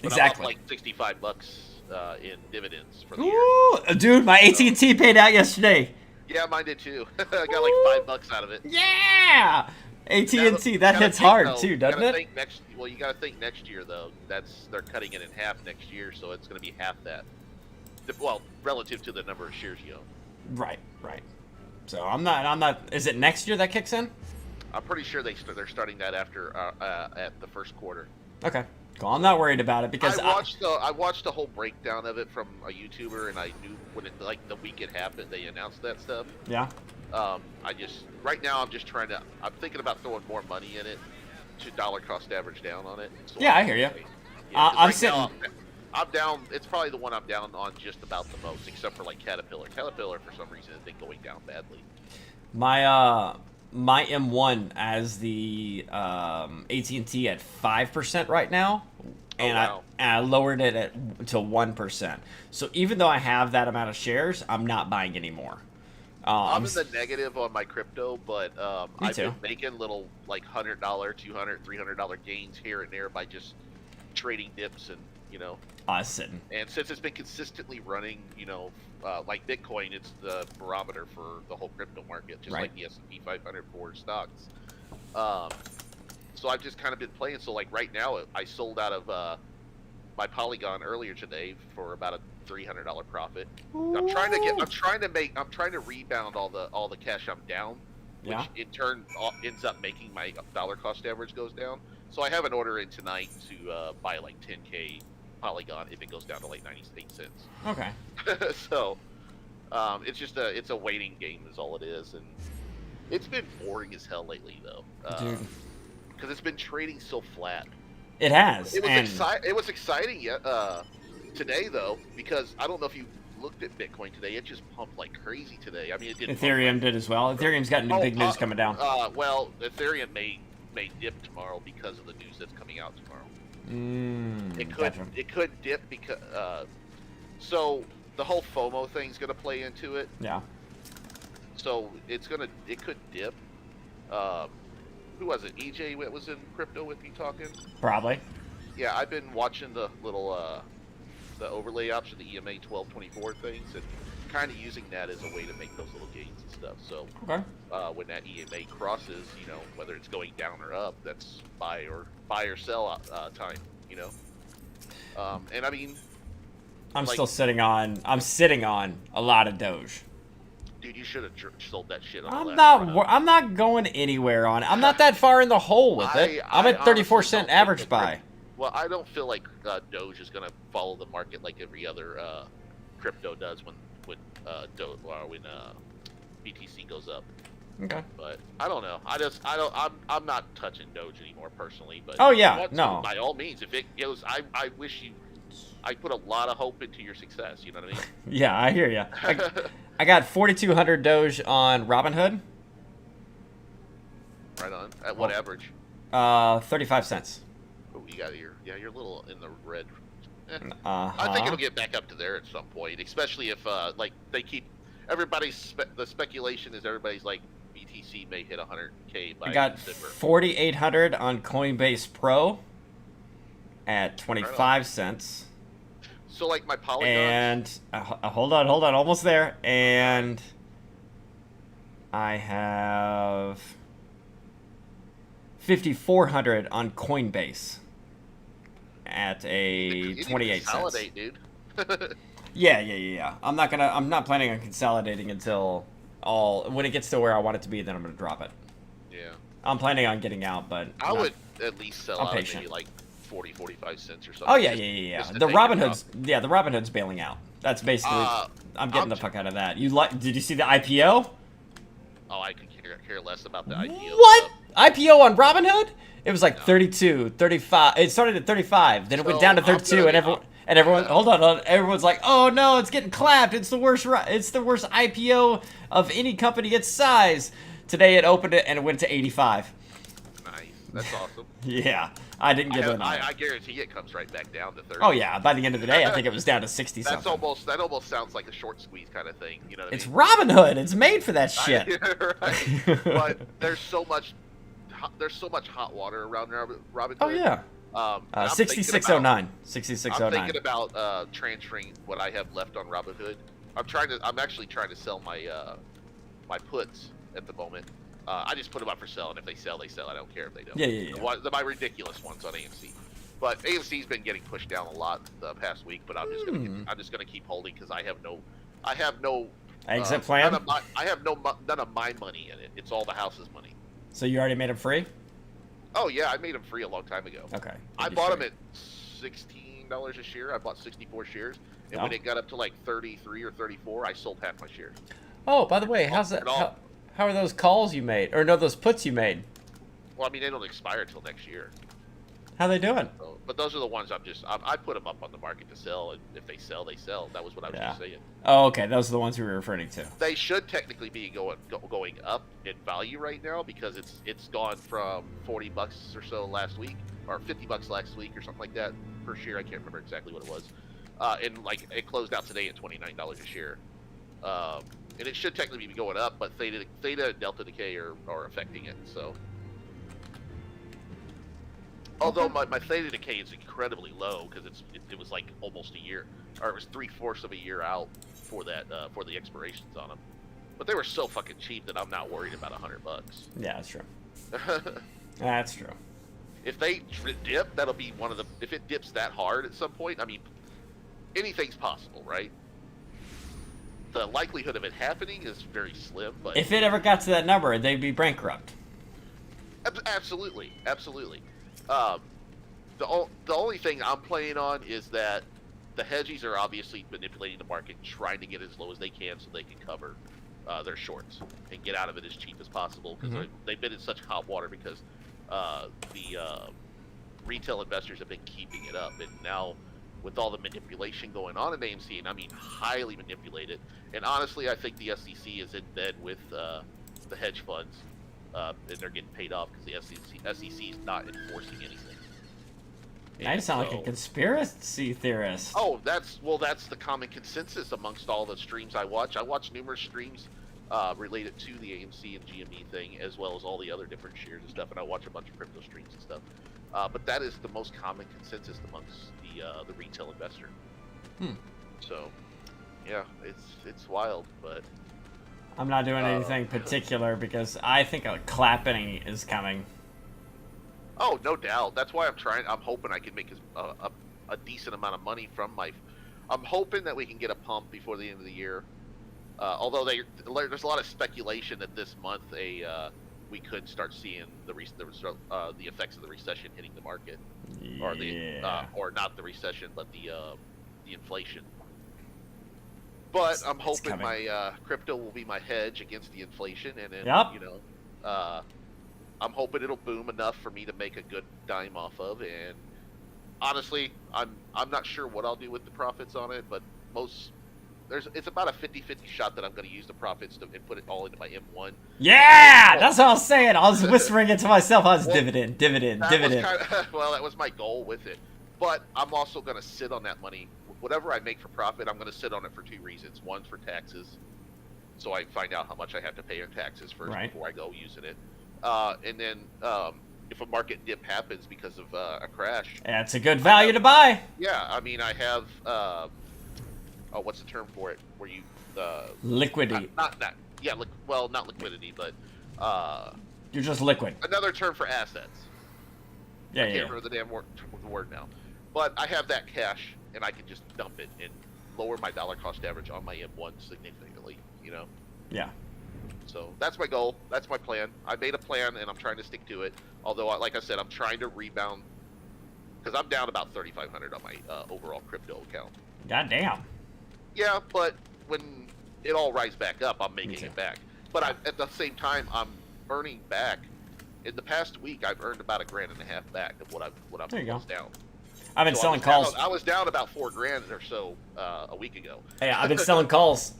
S5: But
S1: exactly.
S5: I'm up like $65 in dividends for the year.
S1: Ooh, dude, my AT&T paid out yesterday.
S5: Yeah, mine did too. I got like $5 out of it.
S1: Yeah, AT&T, that
S5: You gotta
S1: hits
S5: think,
S1: hard
S5: though,
S1: too,
S5: you
S1: doesn't
S5: gotta
S1: it?
S5: think you got to think next year though. They're cutting it in half next year, so it's going to be half that. Well, relative to the number of shares you own.
S1: Right. So I'm not. Is it next year that kicks in?
S5: I'm pretty sure they're starting that after at the first quarter.
S1: Okay, cool. I'm not worried about it because
S5: I watched the whole breakdown of it from a YouTuber, and I knew when it like the week it happened, they announced that stuff.
S1: Yeah.
S5: Right now I'm thinking about throwing more money in it to dollar cost average down on it. So
S1: Yeah, I hear you.
S5: 'cause
S1: I'm
S5: right
S1: sitting.
S5: now, I'm down. It's probably the one I'm down on just about the most, except for like Caterpillar. Caterpillar for some reason has been going down badly.
S1: My M1 as the AT&T at 5% right now, and
S5: wow.
S1: I lowered it to 1%. So even though I have that amount of shares, I'm not buying any more.
S5: I'm in the negative on my crypto, but
S1: Me
S5: I've
S1: too.
S5: been making little like $100, $200, $300 gains here and there by just trading dips and
S1: Sitting.
S5: And since it's been consistently running, like Bitcoin, it's the barometer for the whole crypto market, just
S1: Right.
S5: like the S&P 500 for stocks. So I've just kind of been playing. So like right now, I sold out of my Polygon earlier today for about a $300 profit. I'm trying to rebound all the cash I'm down, which
S1: Yeah.
S5: in turn ends up making my dollar cost average goes down. So I have an order in tonight to buy like 10K Polygon if it goes down to like 98 cents.
S1: Okay.
S5: So it's a waiting game is all it is, and it's been boring as hell lately though,
S1: Dude.
S5: because it's been trading so flat.
S1: It has.
S5: It was
S1: and
S5: It was exciting today though, because I don't know if you looked at Bitcoin today. It just pumped like crazy today. I mean, it didn't.
S1: Ethereum did as well. Ethereum's got new big news coming down.
S5: Well, Ethereum may dip tomorrow because of the news that's coming out tomorrow.
S1: Gotcha.
S5: It could dip because so the whole FOMO thing's gonna play into it.
S1: Yeah.
S5: So it could dip. Who was it? EJ was in crypto with me talking.
S1: Probably.
S5: Yeah, I've been watching the little the overlay option, the EMA 1224 things, and kind of using that as a way to make those little gains and stuff. So
S1: Okay.
S5: when that EMA crosses, whether it's going down or up, that's buy or sell time. And I mean,
S1: I'm
S5: like-
S1: still sitting on. I'm sitting on a lot of Doge.
S5: dude, you should have sold that shit on the
S1: I'm
S5: last
S1: not.
S5: run.
S1: I'm not going anywhere on it. I'm not that far in the hole with it. I'm at 34-cent
S5: honestly don't
S1: average
S5: think
S1: buy.
S5: Well, I don't feel like Doge is going to follow the market like every other crypto does when BTC goes up.
S1: Okay.
S5: But I don't know. I'm not touching Doge anymore personally. But
S1: Oh,
S5: if you
S1: yeah,
S5: want to,
S1: no.
S5: by all means, if it goes, I wish you. I put a lot of hope into your success. You know what I mean?
S1: Yeah, I hear you. I got 4,200 Doge on Robinhood.
S5: Right on. At what average?
S1: 35 cents.
S5: Oh, you're a little in the red.
S1: Uh-huh.
S5: I think it'll get back up to there at some point, especially if like they keep the speculation is everybody's like BTC may hit 100K by
S1: I got
S5: December.
S1: 4,800 on Coinbase Pro at 25 cents.
S5: So like my Polygons.
S1: And hold on, almost there. And I have 5,400 on Coinbase at a 28 cents.
S5: Consolidate, dude.
S1: Yeah. I'm not planning on consolidating until when it gets to where I want it to be, then I'm gonna drop it.
S5: Yeah.
S1: I'm planning on getting out, but
S5: I would at least sell
S1: I'm
S5: out
S1: patient.
S5: maybe like 40-45 cents or something.
S1: Oh yeah. The Robinhood's bailing out. That's basically I'm getting the fuck out of that. Did you see the IPO?
S5: Oh, I could care less about the IPO.
S1: What? IPO on Robinhood? It was like 32, 35. It started at 35, then it went down to 32, and everyone hold on, everyone's like, "Oh no, it's getting clapped. It's the worst IPO of any company its size." Today it opened it and it went to 85.
S5: Nice. That's awesome.
S1: Yeah. I didn't get it.
S5: I guarantee it comes right back down to 30.
S1: Oh yeah, by the end of the day, I think it was down to 60 something.
S5: That almost sounds like a short squeeze kind of thing. You know what
S1: it's
S5: I mean?
S1: Robinhood. It's made for that shit.
S5: Right. But there's so much hot water around Robinhood.
S1: Oh yeah. 6609. 6609.
S5: I'm thinking about transferring what I have left on Robinhood. I'm actually trying to sell my my puts at the moment. I just put them up for sale, and if they sell, they sell. I don't care if they don't.
S1: Yeah.
S5: My ridiculous ones on AMC, but AMC's been getting pushed down a lot the past week. But I'm just gonna keep holding because I have no
S1: exit plan.
S5: I have none of my money in it. It's all the house's money.
S1: So you already made them free?
S5: Oh yeah, I made them free a long time ago.
S1: Okay.
S5: I bought them at $16 a share. I bought 64 shares, and when it got up to like 33 or 34, I sold half my shares.
S1: Oh, by the way, how's that? How are those calls you made, or no, those puts you made?
S5: Well, I mean, they don't expire until next year.
S1: How they doing?
S5: So, but those are the ones I put them up on the market to sell, and if they sell, they sell. That was what I was just saying.
S1: Oh, okay, those are the ones we were referring to.
S5: They should technically be going up in value right now because it's gone from $40 or so last week, or $50 last week, or something like that per share. I can't remember exactly what it was. And like it closed out today at $29 a share. And it should technically be going up, but theta and delta decay are affecting it. So, although my theta decay is incredibly low because it was like almost a year, or it was 3/4 of a year out for that for the expirations on them. But they were so fucking cheap that I'm not worried about $100.
S1: Yeah, that's true. That's true.
S5: If they dip, that'll be one of the. If it dips that hard at some point, I mean, anything's possible, right? The likelihood of it happening is very slim, but
S1: if it ever got to that number, they'd be bankrupt.
S5: Absolutely. The only thing I'm playing on is that the hedgies are obviously manipulating the market, trying to get as low as they can so they can cover their shorts and get out of it as cheap as possible because they've been in such hot water because the retail investors have been keeping it up, and now with all the manipulation going on in AMC, and I mean highly manipulated. And honestly, I think the SEC is in bed with the hedge funds, and they're getting paid off because the SEC is not enforcing anything.
S1: Now you sound like a conspiracy theorist.
S5: Oh, that's the common consensus amongst all the streams I watch. I watch numerous streams related to the AMC and GME thing, as well as all the other different shares and stuff, and I watch a bunch of crypto streams and stuff. But that is the most common consensus amongst the retail investor. So, yeah, it's wild, but
S1: I'm not doing anything particular because I think a clapping is coming.
S5: Oh, no doubt. That's why I'm hoping I can make a decent amount of money from my. I'm hoping that we can get a pump before the end of the year. Although there's a lot of speculation that this month we could start seeing the effects of the recession hitting the market, or or not the recession, but the inflation. But I'm hoping my crypto will be my hedge against the inflation, and then I'm hoping it'll boom enough for me to make a good dime off of. And honestly, I'm not sure what I'll do with the profits on it, but it's about a 50-50 shot that I'm going to use the profits and put it all into my M1.
S1: Yeah, that's what I was saying. I was whispering it to myself. I was dividend.
S5: Well, that was my goal with it. But I'm also going to sit on that money. Whatever I make for profit, I'm going to sit on it for two reasons. One, for taxes, so I find out how much I have to pay in taxes first before I go using it. And then if a market dip happens because of a crash,
S1: that's a good value to buy.
S5: Yeah, I mean, I have what's the term for it? Where you
S1: liquidity.
S5: Not liquidity, but
S1: you're just liquid.
S5: Another term for assets.
S1: Yeah,
S5: I can't remember the damn word now. But I have that cash, and I can just dump it and lower my dollar cost average on my M1 significantly.
S1: Yeah.
S5: So that's my goal. That's my plan. I made a plan, and I'm trying to stick to it. Although, like I said, I'm trying to rebound because I'm down about 3,500 on my overall crypto account.
S1: God damn.
S5: Yeah, but when it all rises back up, I'm making it back. But at the same time, I'm earning back. In the past week, I've earned about $1.5 grand back of what I'm down.
S1: I've been selling calls.
S5: I was down about $4,000 or so a week ago.
S1: Hey, I've been selling calls.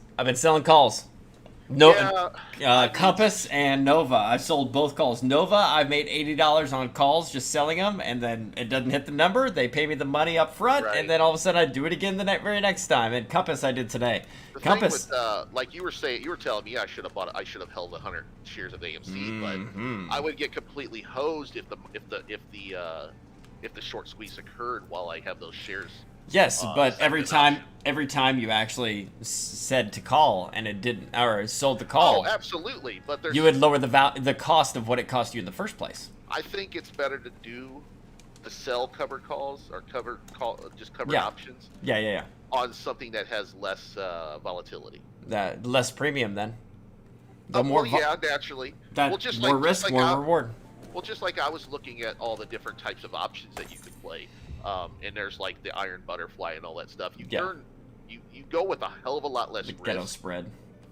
S1: Compass and Nova. I sold both calls. Nova, I made $80 on calls just selling them, and then it doesn't hit the number. They pay me the money up front, and then all of a sudden I do it again the very next time. And Compass, I did today.
S5: The
S1: Compass,
S5: thing with, like you were telling me I should have held 100 shares of AMC, but I would get completely hosed if the short squeeze occurred while I have those shares.
S1: Yes, but every time you actually said to call and it didn't, or sold the call.
S5: Oh, absolutely. But
S1: you would lower the cost of what it cost you in the first place.
S5: I think it's better to do the sell covered calls or covered options.
S1: Yeah.
S5: On something that has less volatility.
S1: Less premium then.
S5: Naturally.
S1: More risk, more reward.
S5: Well, just like I was looking at all the different types of options that you could play. And there's like the iron butterfly and all that stuff. You go with a hell of a lot less risk.
S1: Ghetto spread.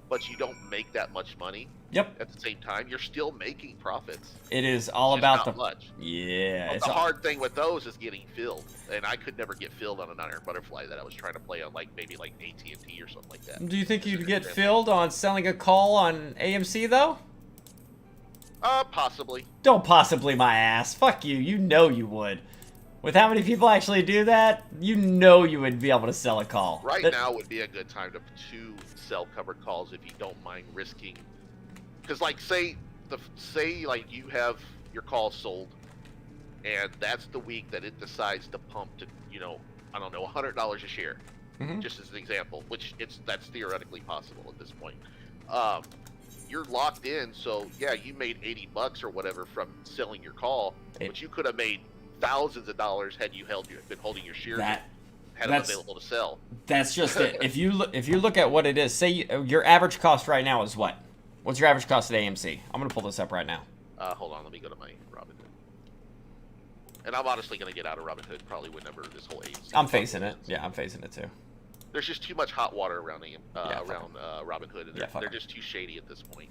S5: But you don't make that much money.
S1: Yep.
S5: At the same time, you're still making profits.
S1: It is all about
S5: not much.
S1: Yeah.
S5: But the hard thing with those is getting filled, and I could never get filled on an iron butterfly that I was trying to play on maybe AT&T or something like that.
S1: Do you think you'd get filled on selling a call on AMC though?
S5: Possibly.
S1: Don't possibly my ass. Fuck you. You know you would. With how many people actually do that, you know you would be able to sell a call.
S5: Right now would be a good time to sell covered calls if you don't mind risking. Because say you have your call sold, and that's the week that it decides to pump to I don't know $100 a share, just as an example, which that's theoretically possible at this point. You're locked in, so yeah, you made $80 or whatever from selling your call, but you could have made thousands of dollars had you been holding your shares had them available to sell. That's just
S1: it. If you look at what it is, say your average cost right now is what? What's your average cost at AMC? I'm gonna pull this up right now.
S5: Hold on, let me go to my Robinhood. And I'm honestly gonna get out of Robinhood probably whenever this whole AMC.
S1: I'm facing it. Yeah, I'm facing it too.
S5: There's just too much hot water around Robinhood, and they're just too shady at this point.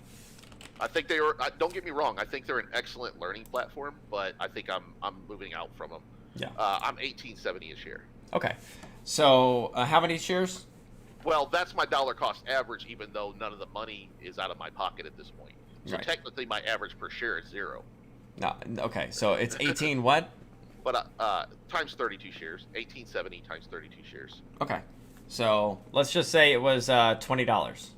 S5: I think they were. Don't get me wrong. I think they're an excellent learning platform, but I think I'm moving out from them.
S1: Yeah.
S5: I'm $18.70 a share.
S1: Okay. So how many shares?
S5: Well, that's my dollar cost average, even though none of the money is out of my pocket at this point. So technically, my average per share is 0.
S1: No. Okay. So it's 18 what?
S5: But times 32 shares. 1870 times 32 shares.
S1: Okay. So let's just say it was $20.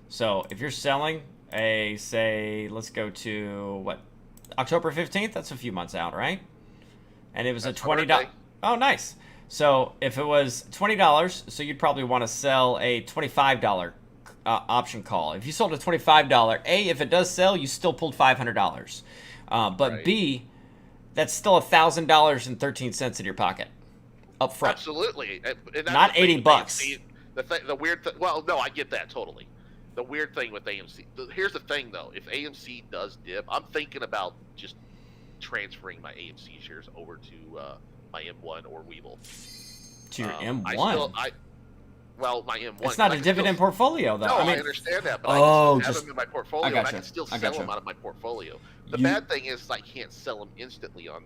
S1: So if you're selling let's go to what, October 15th? That's a few months out, right? And it was
S5: that's
S1: a $20. Oh, nice. So if it was $20, so you'd probably want to sell a $25 option call. If you sold a $25, if it does sell, you still pulled $500. But B, that's still $1,000.13 in your pocket up front.
S5: Absolutely. And
S1: not $80.
S5: The weird thing. Well, no, I get that totally. The weird thing with AMC. Here's the thing, though. If AMC does dip, I'm thinking about just transferring my AMC shares over to my M1 or Weevil.
S1: To your M1?
S5: well, my M1.
S1: It's not a dividend portfolio, though.
S5: No,
S1: I mean,
S5: I understand that, but
S1: oh,
S5: I can still have them in my portfolio,
S1: I
S5: and
S1: gotcha.
S5: I can still
S1: I
S5: sell
S1: gotcha.
S5: them out of my portfolio. The
S1: You-
S5: bad thing is I can't sell them instantly on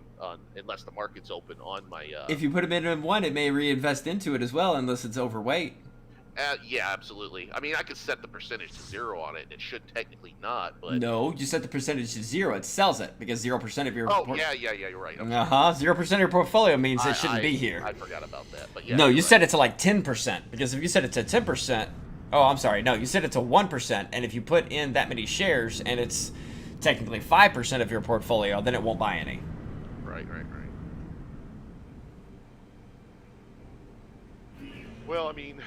S5: unless the market's open on my.
S1: If you put them in M1, it may reinvest into it as well, unless it's overweight.
S5: Yeah, absolutely. I mean, I could set the percentage to 0 on it, and it should technically not, but.
S1: No, you set the percentage to 0. It sells it because 0% of your.
S5: Oh, yeah, you're right. I'm
S1: Uh huh. 0% of your portfolio means it shouldn't
S5: I-
S1: be here.
S5: I forgot about that, but yeah.
S1: No, you
S5: you're
S1: set
S5: right.
S1: it to like 10% because if you set it to 10%, oh, I'm sorry, no, you set it to 1%, and if you put in that many shares and it's technically 5% of your portfolio, then it won't buy any.
S5: Right. Well, I mean,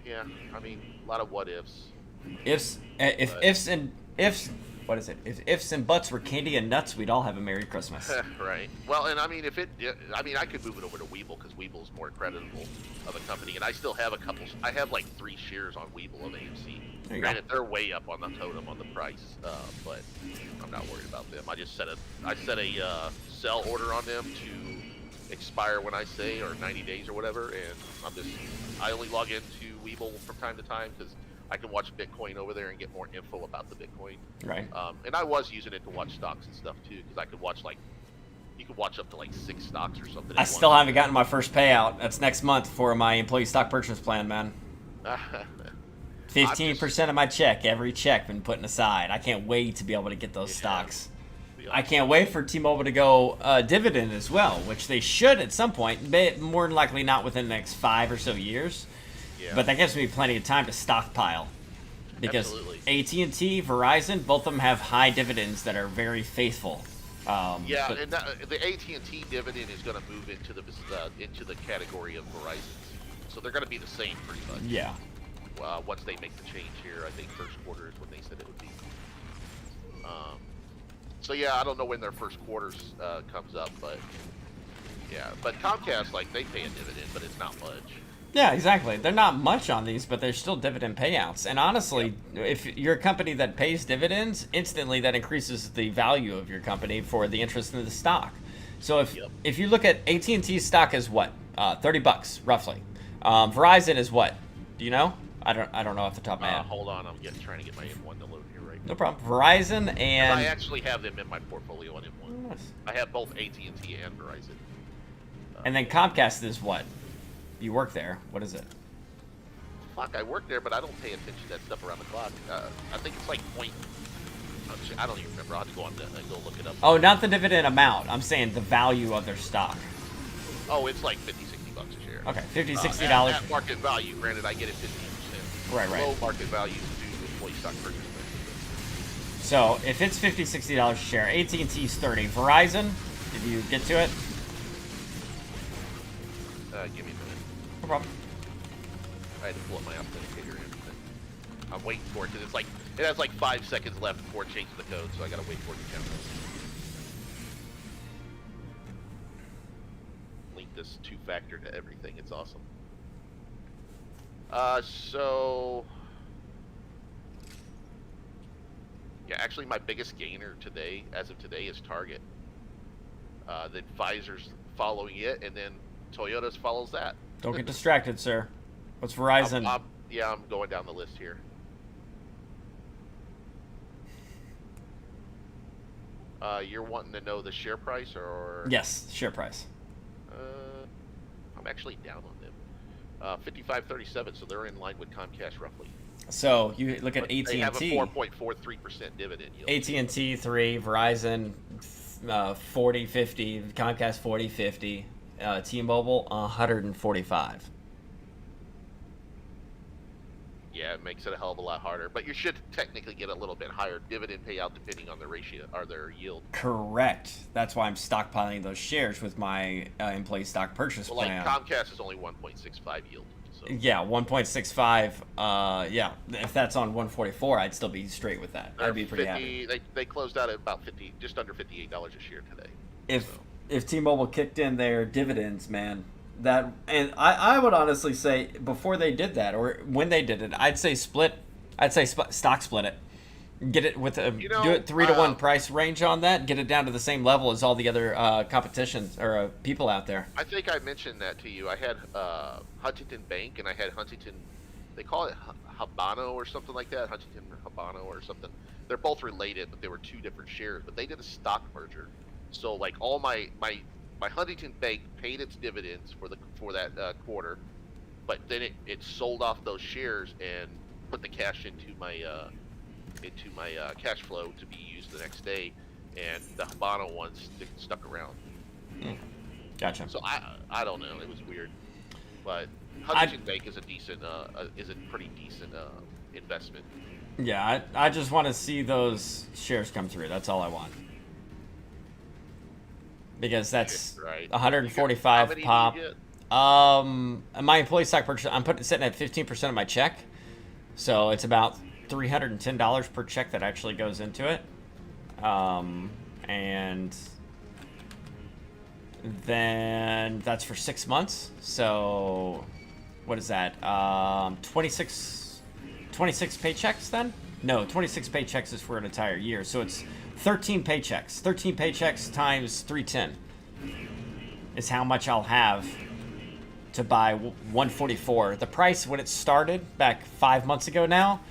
S5: yeah, a lot of what ifs.
S1: If ifs and buts were candy and nuts, we'd all have a Merry Christmas.
S5: Right. Well, and I mean, I could move it over to Weeble because Weeble's more creditable of a company, and I still have a couple. I have like 3 shares on Weeble of AMC.
S1: There you
S5: Granted, they're way up on the totem on the price, but I'm not worried about them. I just set a sell order on them to expire when I say, or 90 days or whatever, and I only log into Weeble from time to time because I can watch Bitcoin over there and get more info about the Bitcoin.
S1: Right.
S5: And I was using it to watch stocks and stuff too, because I could watch you could watch up to like 6 stocks or something.
S1: I still haven't gotten my first payout. That's next month for my employee stock purchase plan, man. 15% of my check, every check been putting aside. I can't wait to be able to get those stocks. I can't wait for T-Mobile to go dividend as well, which they should at some point, but more than likely not within the next 5 or so years.
S5: Yeah.
S1: But that gives me plenty of time to stockpile. Because
S5: Absolutely.
S1: AT&T, Verizon, both of them have high dividends that are very faithful.
S5: Yeah,
S1: but-
S5: and the AT&T dividend is going to move into the category of Verizon's, so they're going to be the same pretty much.
S1: yeah.
S5: Once they make the change here, I think first quarter is when they said it would be. So yeah, I don't know when their first quarter comes up, but yeah. But Comcast, like, they pay a dividend, but it's not much.
S1: Yeah, exactly. They're not much on these, but they're still dividend payouts. And honestly, if you're a company that pays dividends, instantly that increases the value of your company for the interest in the stock. So if you look at AT&T's stock is what, $30 roughly. Verizon is what? Do you know? I don't know off the top of my head.
S5: Hold on, I'm trying to get my M1 to load here right now.
S1: No problem. Verizon and
S5: I actually have them in my portfolio on M1.
S1: Nice.
S5: I have both AT&T and Verizon.
S1: And then Comcast is what? You work there. What is it?
S5: Fuck, I work there, but I don't pay attention to that stuff around the clock. I think it's like point. I don't even remember. I'll have to go on and go look it up.
S1: Oh, not the dividend amount. I'm saying the value of their stock.
S5: Oh, it's like $50, $60 a share.
S1: Okay, $50, $60.
S5: At market value. Granted, I get it 15%.
S1: Right.
S5: Low market value due to employee stock purchase plan.
S1: So if it's $50, $60 a share, AT&T's 30. Verizon, did you get to it?
S5: Give me a minute.
S1: No problem.
S5: I had to pull up my authenticator in. I'm waiting for it because it has like 5 seconds left before it changes the code, so I gotta wait for it to count. Link this 2-factor to everything. It's awesome. So yeah, actually my biggest gainer today, as of today, is Target. Then Pfizer's following it, and then Toyota's follows that.
S1: Don't get distracted, sir. What's Verizon?
S5: I'm going down the list here. You're wanting to know the share price, or?
S1: Yes, share price.
S5: I'm actually down on them. 55.37, so they're in line with Comcast roughly.
S1: So you look at
S5: But
S1: AT&T.
S5: They have a 4.43% dividend yield.
S1: AT&T 3, Verizon 40, 50, Comcast 40, 50, T-Mobile 145.
S5: Yeah, it makes it a hell of a lot harder. But you should technically get a little bit higher dividend payout depending on the ratio or their yield.
S1: Correct. That's why I'm stockpiling those shares with my employee stock purchase
S5: Well, like
S1: plan.
S5: Comcast is only 1.65 yield. So.
S1: Yeah, 1.65. Yeah, if that's on 144, I'd still be straight with that. I'd be pretty happy.
S5: They closed out at about just under $58 a share today.
S1: If T-Mobile kicked in their dividends, man, I would honestly say before they did that or when they did it, I'd say stock split it. Get it with a
S5: You know,
S1: do it 3-to-1 price range on that. Get it down to the same level as all the other competitions or people out there.
S5: I think I mentioned that to you. I had Huntington Bank and I had Huntington. They call it Habano or something like that. Huntington Habano or something. They're both related, but they were two different shares. But they did a stock merger, so like all my Huntington Bank paid its dividends for that quarter, but then it sold off those shares and put the cash into my cash flow to be used the next day, and the Habano one stuck around.
S1: Gotcha.
S5: So I don't know. It was weird, but Huntington Bank is a decent pretty decent investment.
S1: Yeah, I just want to see those shares come through. That's all I want. Because that's
S5: right.
S1: 145 pop. My employee stock purchase, I'm sitting at 15% of my check, so it's about $310 per check that actually goes into it, and then that's for 6 months. So what is that? 26 paychecks then? No, 26 paychecks is for an entire year, so it's 13 paychecks. 13 paychecks times 310 is how much I'll have to buy 144. The price when it started back 5 months ago now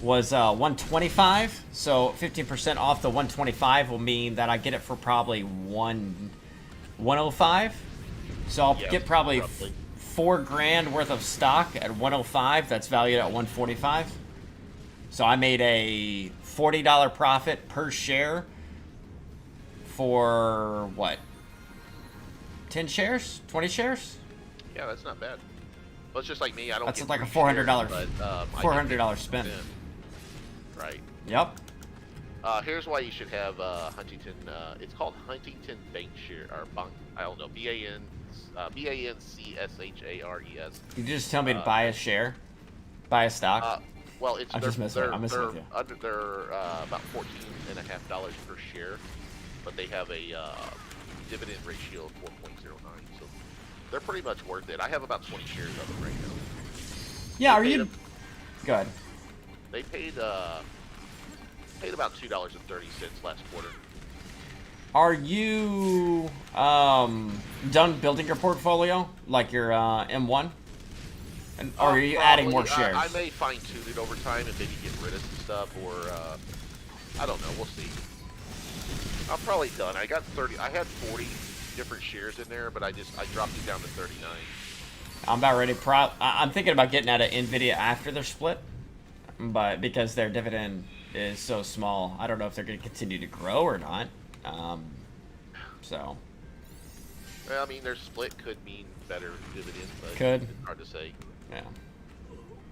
S1: was 125. So 15% off the 125 will mean that I get it for probably 105. So I'll get probably
S5: roughly
S1: $4,000 worth of stock at 105. That's valued at 145. So I made a $40 profit per share for what? 10 shares? 20 shares?
S5: Yeah, that's not bad. Well, it's just like me. I don't.
S1: That's
S5: get
S1: like a
S5: free
S1: $400
S5: shares, but,
S1: $400 spend.
S5: Right.
S1: Yep.
S5: Here's why you should have Huntington. It's called Huntington Bank Share or Bank. I don't know. BANCSHARES.
S1: You just tell me to buy a share, buy a stock.
S5: Well, it's
S1: I'm just messing. I'm messing with you.
S5: They're about $14.50 per share, but they have a dividend ratio of 4.09. So they're pretty much worth it. I have about 20 shares of them right now.
S1: Yeah, are you? Go ahead.
S5: They paid about $2.30 last quarter.
S1: Are you done building your portfolio, like your M1? And, or are you adding more shares?
S5: I may fine tune it over time and maybe get rid of some stuff, or I don't know. We'll see. I'm probably done. I got 30. I had 40 different shares in there, but I dropped it down to 39.
S1: I'm about ready. I'm thinking about getting out of Nvidia after they're split, but because their dividend is so small, I don't know if they're going to continue to grow or not. So.
S5: Well, I mean, their split could mean better dividends, but
S1: could.
S5: It's hard to say.
S1: Yeah.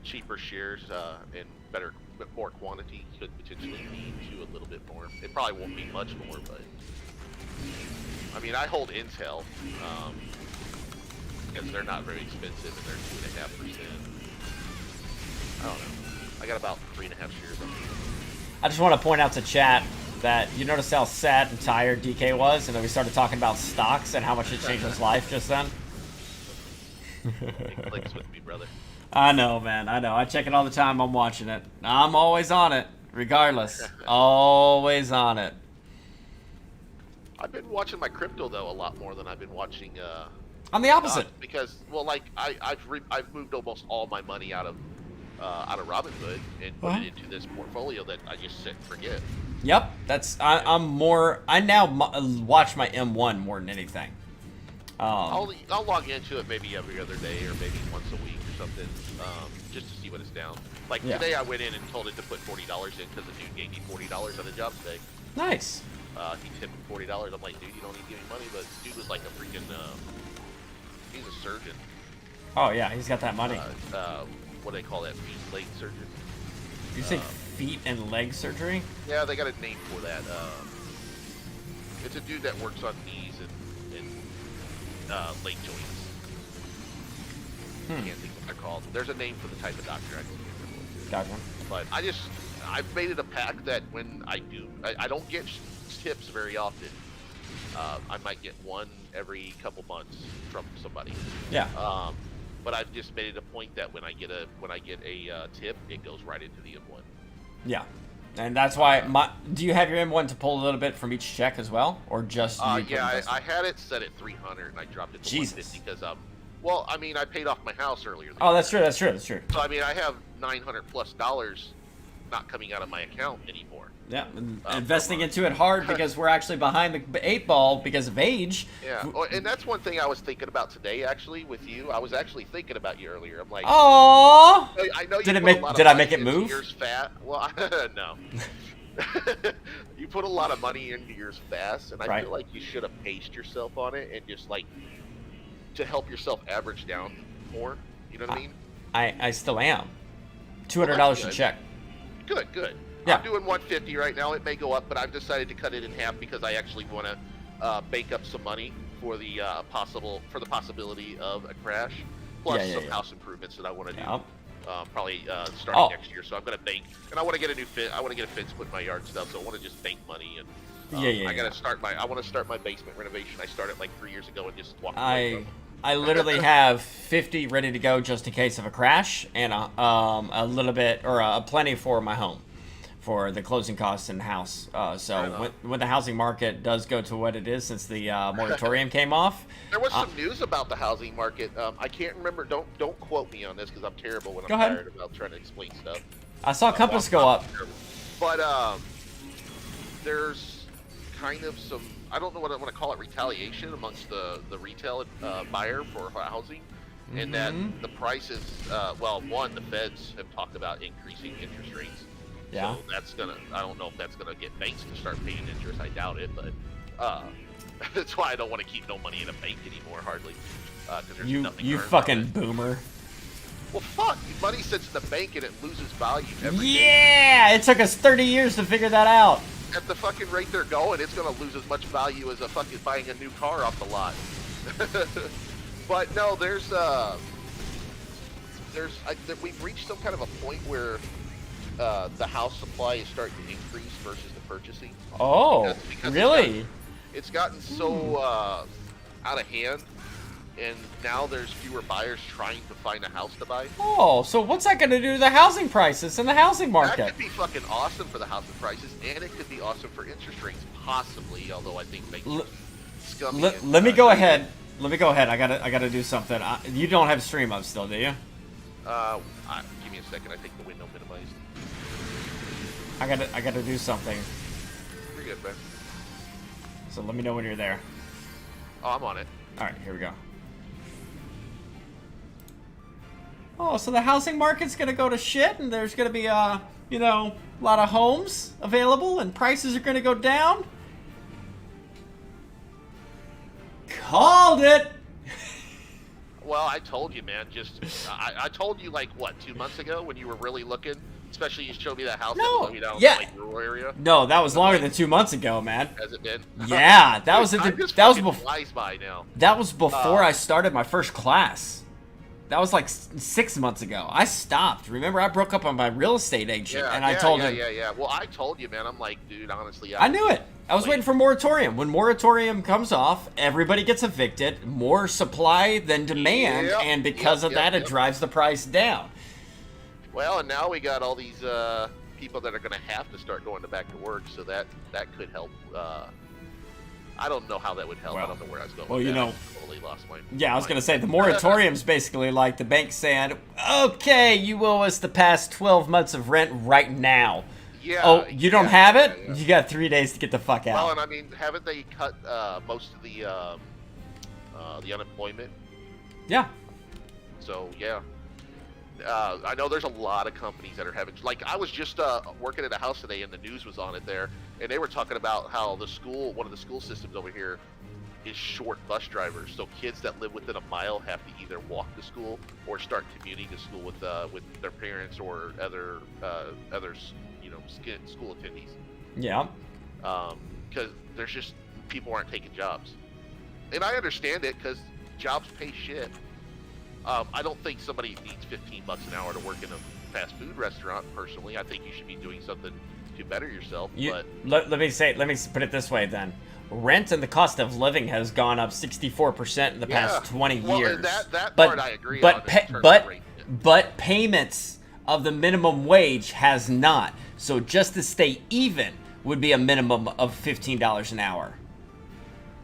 S5: Cheaper shares and more quantity could potentially lead to a little bit more. It probably won't be much more, but I mean, I hold Intel because they're not very expensive and they're 2.5%. I don't know. I got about 3.5 shares of them.
S1: I just want to point out to chat that you notice how sad and tired DK was, and then we started talking about stocks and how much it changed his life just then.
S5: It clicks with me, brother.
S1: I know, man. I know. I check it all the time. I'm watching it. I'm always on it, regardless. Always on it.
S5: I've been watching my crypto though a lot more than I've been watching.
S1: I'm the opposite.
S5: Because like I've moved almost all my money out of Robinhood and put it into this portfolio that I just sit and forget.
S1: Yep. I'm more. I now watch my M1 more than anything.
S5: I'll log into it maybe every other day or maybe once a week or something, just to see what it's down. Like today, I went in and told it to put $40 in because the dude gave me $40 on a job today.
S1: Nice.
S5: He tipped me $40. I'm like, dude, you don't need to give me money, but dude was like a freaking. He's a surgeon.
S1: Oh yeah, he's got that money.
S5: What do they call that? Feet leg surgeon.
S1: You say feet and leg surgery?
S5: Yeah, they got a name for that. It's a dude that works on knees and leg joints. Can't think what they're called. There's a name for the type of doctor. I can't remember what it is.
S1: Gotcha.
S5: But I've made it a pact that when I do, I don't get tips very often. I might get one every couple months from somebody.
S1: Yeah.
S5: But I've just made it a point that when I get a tip, it goes right into the M1.
S1: Yeah. And that's why do you have your M1 to pull a little bit from each check as well, or just you?
S5: Yeah, I had it set at 300 and I dropped it to 150 because well, I mean, I paid off my house earlier.
S1: Oh, that's true. That's true.
S5: So I mean, I have $900+ not coming out of my account anymore.
S1: Yeah, investing into it hard because we're actually behind the 8 ball because of age.
S5: Yeah, and that's one thing I was thinking about today, actually, with you. I was actually thinking about you earlier. I'm like,
S1: oh,
S5: I know you
S1: did I make it move?
S5: Yours fat. Well, no. You put a lot of money into yours fast, and I feel like you should have paced yourself on it and just like to help yourself average down more. You know what I mean?
S1: I still am. $200 a check.
S5: Good.
S1: Yeah.
S5: I'm doing 150 right now. It may go up, but I've decided to cut it in half because I actually want to bake up some money for the possibility of a crash, plus some house improvements that I want to do. Probably starting next year. So I'm gonna bank, and I want to get a new I want to get a fence put in my yard and stuff. So I want to just bank money and I gotta start I want to start my basement renovation. I started like 3 years ago and just walked away.
S1: I literally have 50 ready to go just in case of a crash, and a little bit or plenty for my home, for the closing costs in the house. So when the housing market does go to what it is since the moratorium came off.
S5: There was some news about the housing market. I can't remember. Don't quote me on this because I'm terrible when I'm tired about trying to explain stuff.
S1: I saw Compass go up.
S5: But there's kind of some, I don't know what I want to call it, retaliation amongst the retail buyer for housing. And that the prices, well, one, the feds have talked about increasing interest rates.
S1: Yeah.
S5: So that's I don't know if that's gonna get banks to start paying interest. I doubt it, but that's why I don't want to keep no money in a bank anymore, hardly. There's nothing. You
S1: fucking boomer.
S5: Well, fuck. Money sits in the bank and it loses value every day.
S1: Yeah, it took us 30 years to figure that out.
S5: At the fucking rate they're going, it's gonna lose as much value as a fucking buying a new car off the lot. But no, we've reached some kind of a point where the house supply is starting to increase versus the purchasing.
S1: Oh,
S5: because
S1: really?
S5: It's gotten so out of hand, and now there's fewer buyers trying to find a house to buy.
S1: Oh, so what's that going to do to the housing prices and the housing market?
S5: That could be fucking awesome for the housing prices, and it could be awesome for interest rates, possibly. Although I think they scummy.
S1: Let me go ahead. Let me go ahead. I gotta do something. You don't have stream up still, do you?
S5: Give me a second. I think the window minimized.
S1: I gotta do something.
S5: You're good, man.
S1: So let me know when you're there.
S5: Oh, I'm on it.
S1: All right, here we go. Oh, so the housing market's gonna go to shit, and there's gonna be a lot of homes available, and prices are gonna go down. Called it.
S5: Well, I told you, man. I told you like what, 2 months ago when you were really looking. Especially you showed me that house that was down in the like, rural area.
S1: No, that was longer than 2 months ago, man.
S5: Has it been?
S1: Yeah, that was
S5: flies by now.
S1: That was before I started my first class. That was like 6 months ago. I stopped. Remember, I broke up on my real estate agent, and I told him.
S5: Yeah. Well, I told you, man. I'm like, dude, honestly,
S1: I knew it. I was waiting for moratorium. When moratorium comes off, everybody gets evicted. More supply than demand, and because of that, it drives the price down.
S5: Well, and now we got all these people that are going to have to start going back to work, so that could help. I don't know how that would help. I don't know where I was going. Well,
S1: I
S5: totally lost my.
S1: Yeah, I was going to say the moratorium's basically like the bank saying, "Okay, you owe us the past 12 months of rent right now."
S5: Yeah.
S1: Oh, you don't have it? Yeah. You got 3 days to get the fuck out.
S5: Well, and I mean, haven't they cut most of the unemployment?
S1: Yeah.
S5: So yeah. I know there's a lot of companies that are having, like, I was just working at a house today and the news was on it there, and they were talking about how one of the school systems over here is short bus drivers. So kids that live within a mile have to either walk to school or start commuting to school with their parents or other school attendees.
S1: Yeah.
S5: Because there's just people aren't taking jobs, and I understand it because jobs pay shit. I don't think somebody needs $15 an hour to work in a fast food restaurant. Personally, I think you should be doing something to better yourself. But
S1: let me put it this way then: rent and the cost of living has gone up 64% in the past 20 years.
S5: That part I agree on.
S1: But payments of the minimum wage has not. So just to stay even would be a minimum of $15 an hour.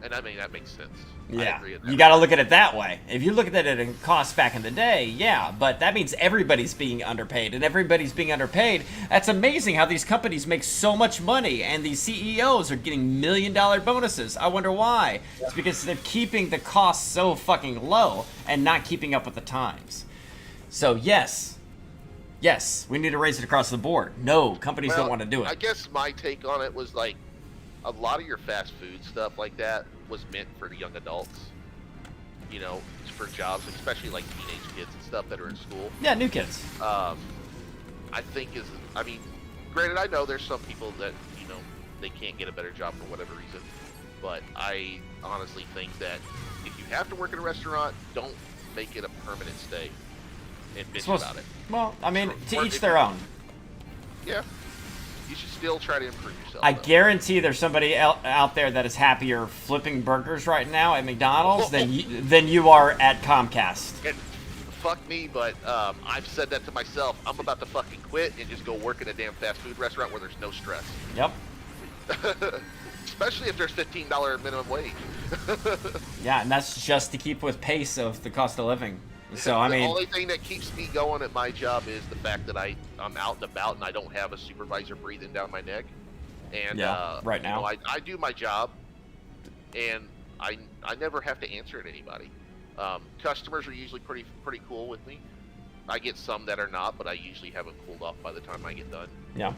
S5: And I mean, that makes sense. I
S1: Yeah,
S5: agree with that.
S1: you got to look at it that way. If you look at it in cost back in the day, yeah, but that means everybody's being underpaid, and everybody's being underpaid. That's amazing how these companies make so much money, and these CEOs are getting million-dollar bonuses. I wonder why. It's because they're keeping the costs so fucking low and not keeping up with the times. So yes, we need to raise it across the board. No, companies don't want to do it.
S5: I guess my take on it was like, a lot of your fast food stuff like that was meant for young adults, you know, for jobs, especially like teenage kids and stuff that are in school.
S1: Yeah, new kids.
S5: I think I mean, granted, I know there's some people that, you know, they can't get a better job for whatever reason, but I honestly think that if you have to work in a restaurant, don't make it a permanent stay and bitch about it.
S1: Well, I mean, to
S5: Or
S1: each
S5: if
S1: their own.
S5: Yeah. You should still try to improve yourself.
S1: I guarantee there's somebody out there that is happier flipping burgers right now at McDonald's than you are at Comcast.
S5: And fuck me, but I've said that to myself. I'm about to fucking quit and just go work in a damn fast food restaurant where there's no stress.
S1: Yep.
S5: Especially if there's $15 minimum wage.
S1: Yeah, and that's just to keep with pace of the cost of living. So, I mean...
S5: The only thing that keeps me going at my job is the fact that I'm out and about and I don't have a supervisor breathing down my neck. And
S1: right now.
S5: You know, I do my job, and I never have to answer to anybody. Customers are usually pretty cool with me. I get some that are not, but I usually have them cooled off by the time I get done.
S1: Yeah.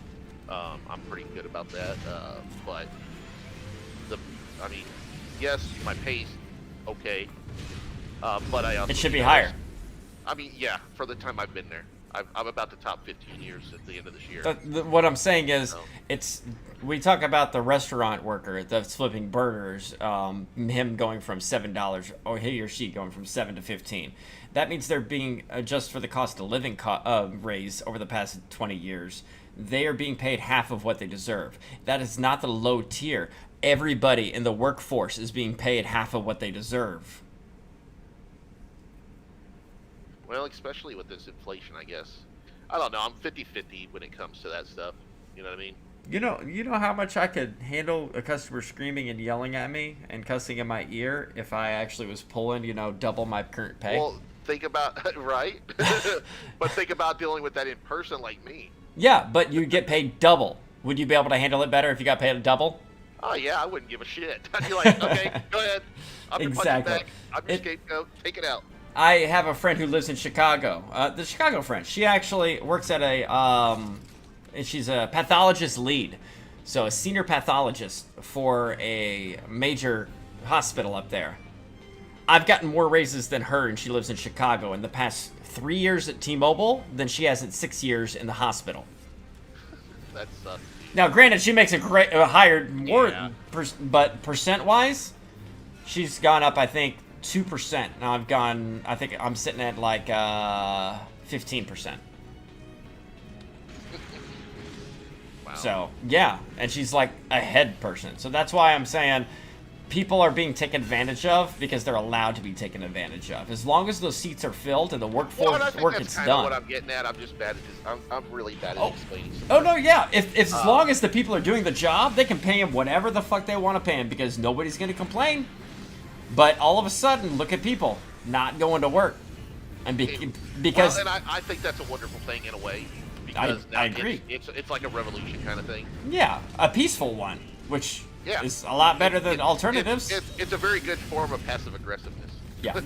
S5: I'm pretty good about that. But I mean, yes, my pay's okay. But I also
S1: it should be higher.
S5: I mean, yeah, for the time I've been there. I'm about the top 15 years at the end of this year.
S1: What I'm saying is, we talk about the restaurant worker that's flipping burgers, him going from $7, or he or she going from 7 to 15. That means they're being, just for the cost of living raise over the past 20 years, they are being paid half of what they deserve. That is not the low tier. Everybody in the workforce is being paid half of what they deserve.
S5: Well, especially with this inflation, I guess. I don't know. I'm 50-50 when it comes to that stuff. You know what I mean?
S1: You know how much I could handle a customer screaming and yelling at me and cussing in my ear if I actually was pulling, double my current pay?
S5: Well, think about, right? But think about dealing with that in person like me.
S1: Yeah, but you get paid double. Would you be able to handle it better if you got paid double?
S5: Oh, yeah, I wouldn't give a shit. I'd be like, okay, go ahead. I'm your punching bag. I'm your scapegoat. Take it out.
S1: I have a friend who lives in Chicago. The Chicago friend. She actually works at she's a pathologist lead. So a senior pathologist for a major hospital up there. I've gotten more raises than her, and she lives in Chicago in the past 3 years at T-Mobile than she has in 6 years in the hospital.
S5: That sucks.
S1: Now, granted, she makes higher more,
S5: Yeah.
S1: but percent-wise, she's gone up, I think, 2%. Now I think I'm sitting at like 15%.
S5: Wow.
S1: So, yeah, and she's like a head person. So that's why I'm saying people are being taken advantage of because they're allowed to be taken advantage of. As long as those seats are filled and the work
S5: that's
S1: gets
S5: kind
S1: done.
S5: of what I'm getting at. I'm just bad at this. I'm really bad at explaining stuff.
S1: Oh, no, yeah. If as long as the people are doing the job, they can pay them whatever the fuck they want to pay them because nobody's going to complain. But all of a sudden, look at people not going to work. And because...
S5: Well, and I think that's a wonderful thing in a way. Because
S1: I agree.
S5: It's like a revolution kind of thing.
S1: Yeah, a peaceful one, which
S5: Yeah.
S1: is a lot better than alternatives.
S5: It's a very good form of passive aggressiveness.
S1: Yeah.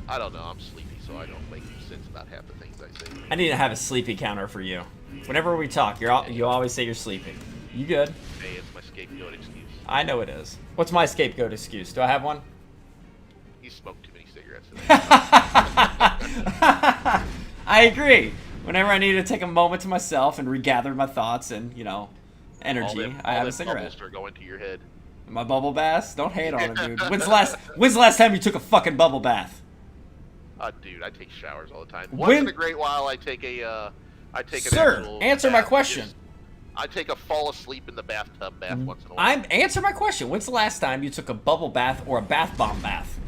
S5: I don't know. I'm sleepy, so I don't make sense about half the things I say.
S1: I need to have a sleepy counter for you. Whenever we talk, you always say you're sleeping. You good?
S5: Hey, it's my scapegoat excuse.
S1: I know it is. What's my scapegoat excuse? Do I have one?
S5: You smoked too many cigarettes today.
S1: I agree. Whenever I need to take a moment to myself and regather my thoughts and, energy, I have a cigarette.
S5: Bubbles are going to your head.
S1: My bubble baths? Don't hate on it, dude. When's the last time you took a fucking bubble bath?
S5: Dude, I take showers all the time. Once in a great while, I take an
S1: Sir,
S5: actual
S1: answer my
S5: bath.
S1: question.
S5: I take a fall asleep in the bathtub bath once in a while.
S1: Answer my question. When's the last time you took a bubble bath or a bath bomb bath?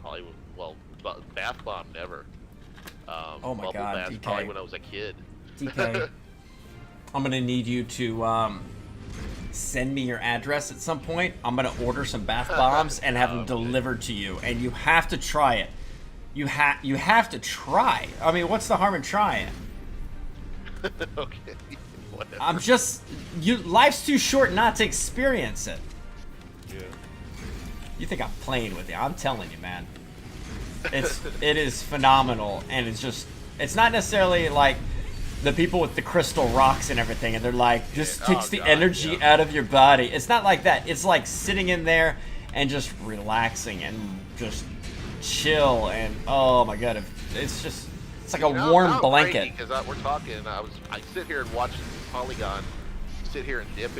S5: Probably, bath bomb, never.
S1: Oh my
S5: bubble
S1: God,
S5: baths
S1: DK.
S5: probably when I was a kid.
S1: DK, I'm gonna need you to send me your address at some point. I'm gonna order some bath bombs and have them delivered to you, and you have to try it. You have to try. I mean, what's the harm in trying?
S5: Okay. Whatever.
S1: I'm just life's too short not to experience it.
S5: Yeah.
S1: You think I'm playing with you? I'm telling you, man. It is phenomenal, and it's not necessarily like the people with the crystal rocks and everything, and they're like, just takes the energy out of your body. It's not like that. It's like sitting in there and just relaxing and just chill, and oh my God, it's like a warm blanket.
S5: Because we're talking, I sit here and watch Polygon, sit here and dip,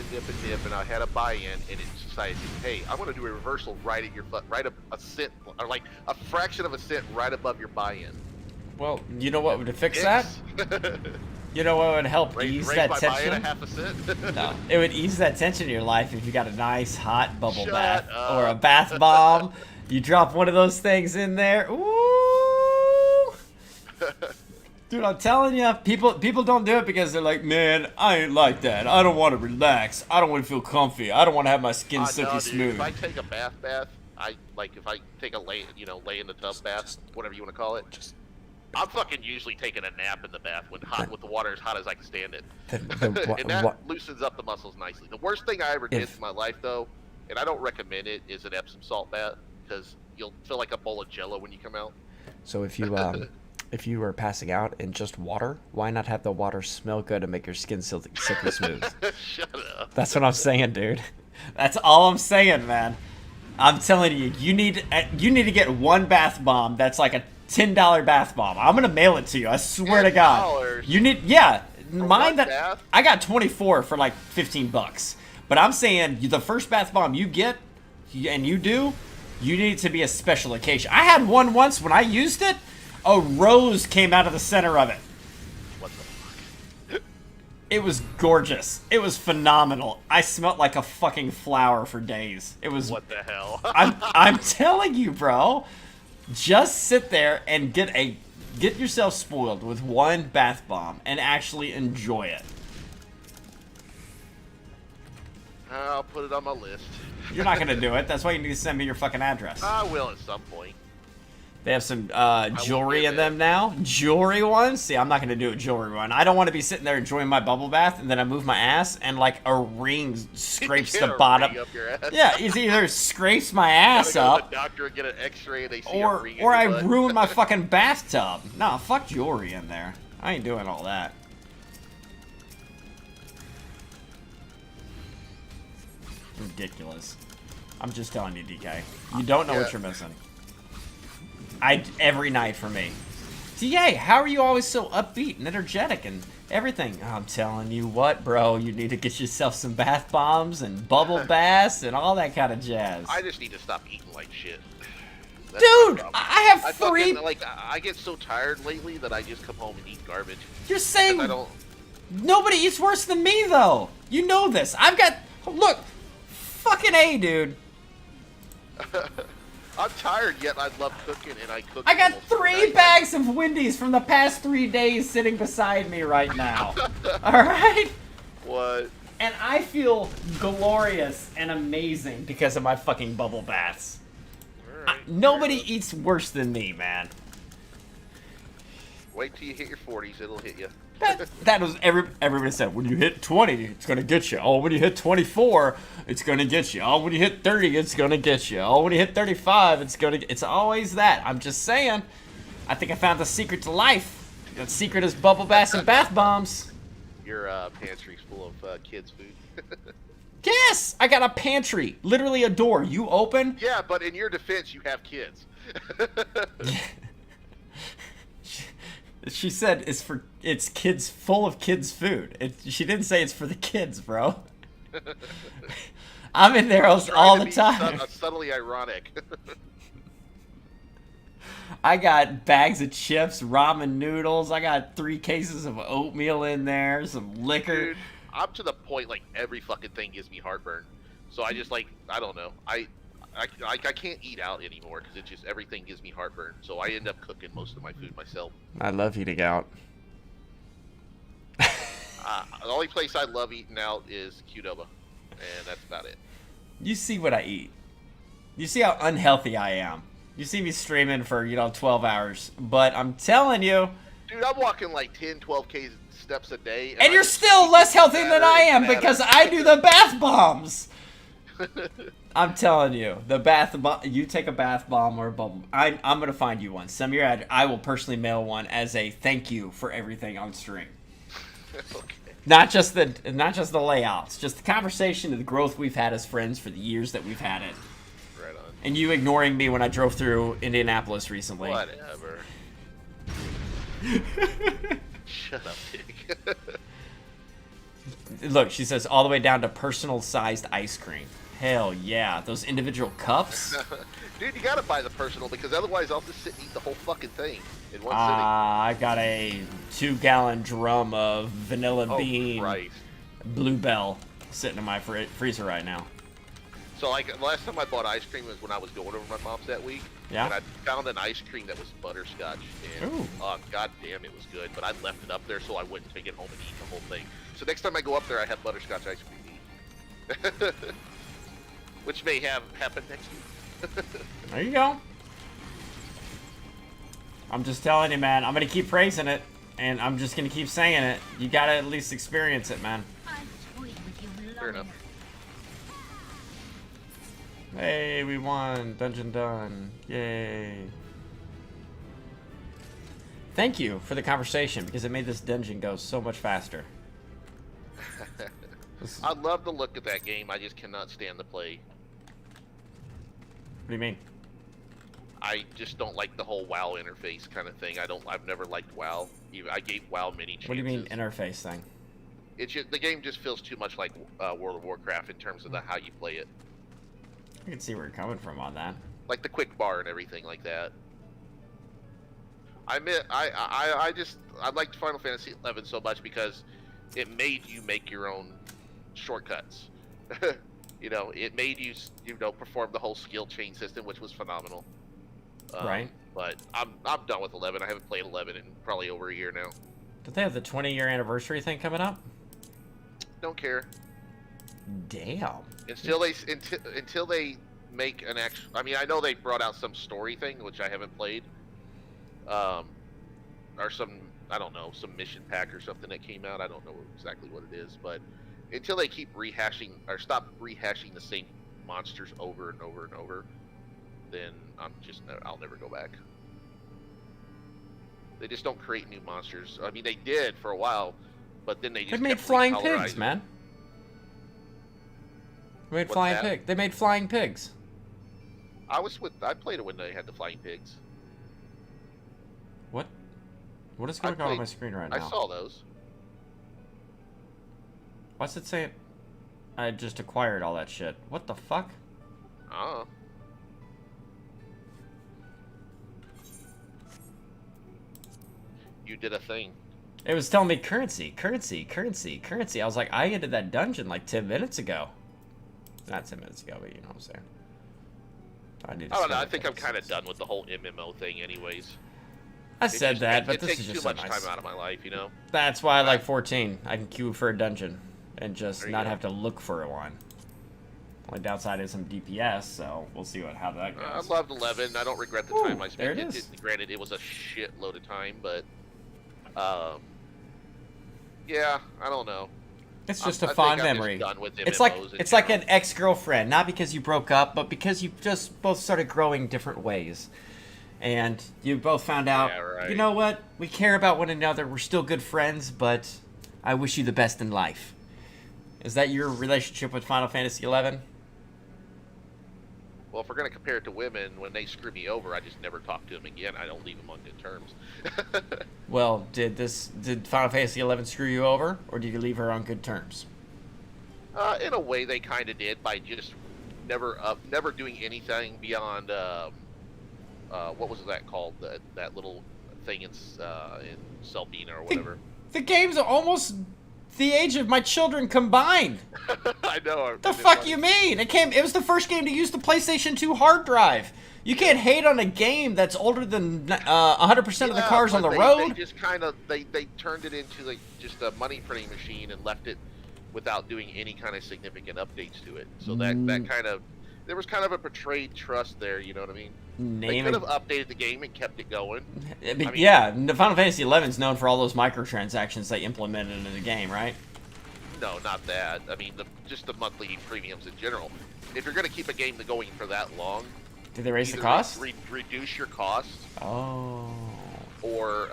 S5: and I had a buy-in, and it decided, hey, I want to do a reversal right at your foot, right a cent, or like a fraction of a cent right above your buy-in.
S1: Well, you know what would fix that? You know what would help ease that
S5: my
S1: tension?
S5: buy-in a half a cent?
S1: No, it would ease that tension in your life if you got a nice hot bubble
S5: Shut
S1: bath
S5: up.
S1: or a bath bomb. You drop one of those things in there. Ooh. Dude, I'm telling you, people don't do it because they're like, man, I ain't like that. I don't want to relax. I don't want to feel comfy. I don't want to have my skin silky smooth.
S5: If I take a bath, if I take a lay in the tub bath, whatever you want to call it, I'm fucking usually taking a nap in the bath with the water as hot as I can stand it. And that loosens up the muscles nicely. The worst thing I ever did in my life, though, and I don't recommend it, is an Epsom salt bath, because you'll feel like a bowl of Jello when you come out.
S1: So if you were passing out in just water, why not have the water smell good and make your skin silky smooth?
S5: Shut up.
S1: That's what I'm saying, dude. That's all I'm saying, man. I'm telling you, you need to get one bath bomb that's like a $10 bath bomb. I'm gonna mail it to you. I swear to God. You need, mine that
S5: bath?
S1: I got 24 for like $15. But I'm saying the first bath bomb you get, and you need it to be a special occasion. I had one once when I used it. A rose came out of the center of it.
S5: What the fuck?
S1: It was gorgeous. It was phenomenal. I smelled like a fucking flower for days. It was.
S5: What the hell?
S1: I'm telling you, bro. Just sit there and get yourself spoiled with one bath bomb and actually enjoy it.
S5: I'll put it on my list.
S1: You're not gonna do it. That's why you need to send me your fucking address.
S5: I will at some point.
S1: They have some jewelry in them now. Jewelry ones? See, I'm not going to do a jewelry one. I don't want to be sitting there enjoying my bubble bath, and then I move my ass, and like a ring scrapes the bottom.
S5: Up your ass.
S1: Yeah, it either scrapes my ass
S5: Gotta go
S1: up,
S5: to the doctor and get an X-ray, and they see a
S1: or
S5: ring in your
S1: I
S5: butt.
S1: ruin my fucking bathtub. Nah, fuck jewelry in there. I ain't doing all that. Ridiculous. I'm just telling you, DK. You don't know what you're missing. Every night for me. DA, how are you always so upbeat and energetic and everything? I'm telling you what, bro. You need to get yourself some bath bombs and bubble baths and all that kind of jazz.
S5: I just need to stop eating like shit. That's
S1: Dude, I have three.
S5: I get so tired lately that I just come home and eat garbage.
S1: You're saying
S5: I don't.
S1: Nobody eats worse than me, though. You know this. I've got. Look, fucking A, dude.
S5: I'm tired, yet I love cooking, and I cook.
S1: I got 3 bags of Wendy's from the past 3 days sitting beside me right now. All right?
S5: What?
S1: And I feel glorious and amazing because of my fucking bubble baths.
S5: Right,
S1: Nobody eats worse than me, man.
S5: Wait till you hit your 40s, it'll hit you.
S1: That was everybody said, when you hit 20, it's going to get you. Oh, when you hit 24, it's going to get you. Oh, when you hit 30, it's going to get you. Oh, when you hit 35, it's always that. I'm just saying. I think I found the secret to life. The secret is bubble baths and bath bombs.
S5: Your pantry's full of kids' food.
S1: Yes, I got a pantry. Literally a door. You open.
S5: Yeah, but in your defense, you have kids.
S1: She said it's kids full of kids' food. She didn't say it's for the kids, bro. I'm in there all the time.
S5: Subtly ironic.
S1: I got bags of chips, ramen noodles. I got 3 cases of oatmeal in there, some liquor.
S5: Dude, I'm to the point like every fucking thing gives me heartburn. So I just I don't know. I can't eat out anymore because it just everything gives me heartburn. So I end up cooking most of my food myself.
S1: I love eating out.
S5: The only place I love eating out is Qdoba, and that's about it.
S1: You see what I eat. You see how unhealthy I am. You see me streaming for 12 hours, but I'm telling you.
S5: Dude, I'm walking like 10, 12K steps a day.
S1: And you're still less healthy than I am because I do the bath bombs. I'm telling you, the bath bomb. You take a bath bomb or a bubble. I'm gonna find you one. Send me your address. I will personally mail one as a thank you for everything on stream.
S5: Okay.
S1: Not just the layouts, just the conversation and the growth we've had as friends for the years that we've had it.
S5: Right on.
S1: And you ignoring me when I drove through Indianapolis recently.
S5: Whatever. Shut up, pig.
S1: Look, she says all the way down to personal-sized ice cream. Hell yeah, those individual cups.
S5: Dude, you gotta buy the personal because otherwise I'll just sit and eat the whole fucking thing in one sitting.
S1: I got a 2-gallon drum of vanilla bean
S5: Christ.
S1: Bluebell sitting in my freezer right now.
S5: So, like, the last time I bought ice cream was when I was going over my mom's that week.
S1: Yeah?
S5: And I found an ice cream that was butterscotch. And,
S1: Ooh.
S5: God damn, it was good. But I left it up there so I wouldn't take it home and eat the whole thing. So next time I go up there, I have butterscotch ice cream to eat. Which may have happened next week.
S1: There you go. I'm just telling you, man. I'm going to keep praising it. And I'm just going to keep saying it. You got to at least experience it, man.
S5: Fair enough.
S1: Hey, we won. Dungeon done. Yay. Thank you for the conversation because it made this dungeon go so much faster.
S5: I love the look of that game. I just cannot stand the play.
S1: What do you mean?
S5: I just don't like the whole WoW interface kind of thing. I've never liked WoW. I gave WoW many chances.
S1: What do you mean interface thing?
S5: It's just, the game just feels too much like World of Warcraft in terms of how you play it.
S1: I can see where you're coming from on that.
S5: Like the quick bar and everything like that. I liked Final Fantasy XI so much because it made you make your own shortcuts. It made you perform the whole skill chain system, which was phenomenal.
S1: Right.
S5: But I'm done with 11. I haven't played 11 in probably over a year now.
S1: Don't they have the 20-year anniversary thing coming up?
S5: Don't care.
S1: Damn.
S5: Until they make an actual. I mean, I know they brought out some story thing which I haven't played. Or some, I don't know, some mission pack or something that came out. I don't know exactly what it is, but until they keep rehashing or stop rehashing the same monsters over and over and over, then I'll never go back. They just don't create new monsters. I mean, they did for a while, but then they just
S1: made
S5: kept
S1: flying
S5: recolorizing
S1: pigs,
S5: them.
S1: man. They made
S5: What's
S1: flying
S5: that?
S1: pig. They made flying pigs.
S5: I played it when they had the flying pigs.
S1: What? What is going on my screen right now?
S5: I saw those.
S1: What's it saying? I just acquired all that shit. What the fuck?
S5: Oh. You did a thing.
S1: It was telling me currency. I was like, I ended that dungeon like 10 minutes ago. Not 10 minutes ago, but you know what I'm saying.
S5: I don't know. I think I'm kind of done with the whole MMO thing, anyways.
S1: I said that, but
S5: it
S1: this
S5: takes
S1: is just
S5: too much
S1: so nice.
S5: time out of my life,
S1: That's why I like 14. I can queue for a dungeon and just
S5: There you
S1: not
S5: go.
S1: have to look for one. Only downside is some DPS, so we'll see how that
S5: I
S1: goes.
S5: loved 11. I don't regret the
S1: Ooh,
S5: time I spent.
S1: there it is.
S5: Granted, it was a shitload of time, but yeah, I don't know.
S1: It's just
S5: I
S1: a
S5: think
S1: fond
S5: I'm just
S1: memory.
S5: done with
S1: It's
S5: MMOs
S1: like
S5: in
S1: it's like
S5: general.
S1: an ex-girlfriend, not because you broke up, but because you just both started growing different ways. And you both found out,
S5: Yeah, right.
S1: you know what? We care about one another. We're still good friends, but I wish you the best in life. Is that your relationship with Final Fantasy XI?
S5: Well, if we're gonna compare it to women, when they screw me over, I just never talk to them again. I don't leave them on good terms.
S1: Well, did Final Fantasy XI screw you over, or did you leave her on good terms?
S5: In a way, they kind of did by just never doing anything beyond what was that called? That little thing in Selbina or whatever.
S1: The game's almost the age of my children combined.
S5: I know.
S1: The fuck you mean? It was the first game to use the PlayStation 2 hard drive. You can't hate on a game that's older than 100% of the cars on the road.
S5: They just kind of they turned it into like just a money printing machine and left it without doing any kind of significant updates to it. So that kind of there was kind of a betrayed trust there. You know what I mean? They could have updated the game and kept it going.
S1: I mean, yeah, the Final Fantasy XI is known for all those microtransactions they implemented into the game, right?
S5: No, not that. I mean, just the monthly premiums in general. If you're going to keep a game going for that long,
S1: did they raise the cost?
S5: Reduce your cost.
S1: Oh.
S5: Or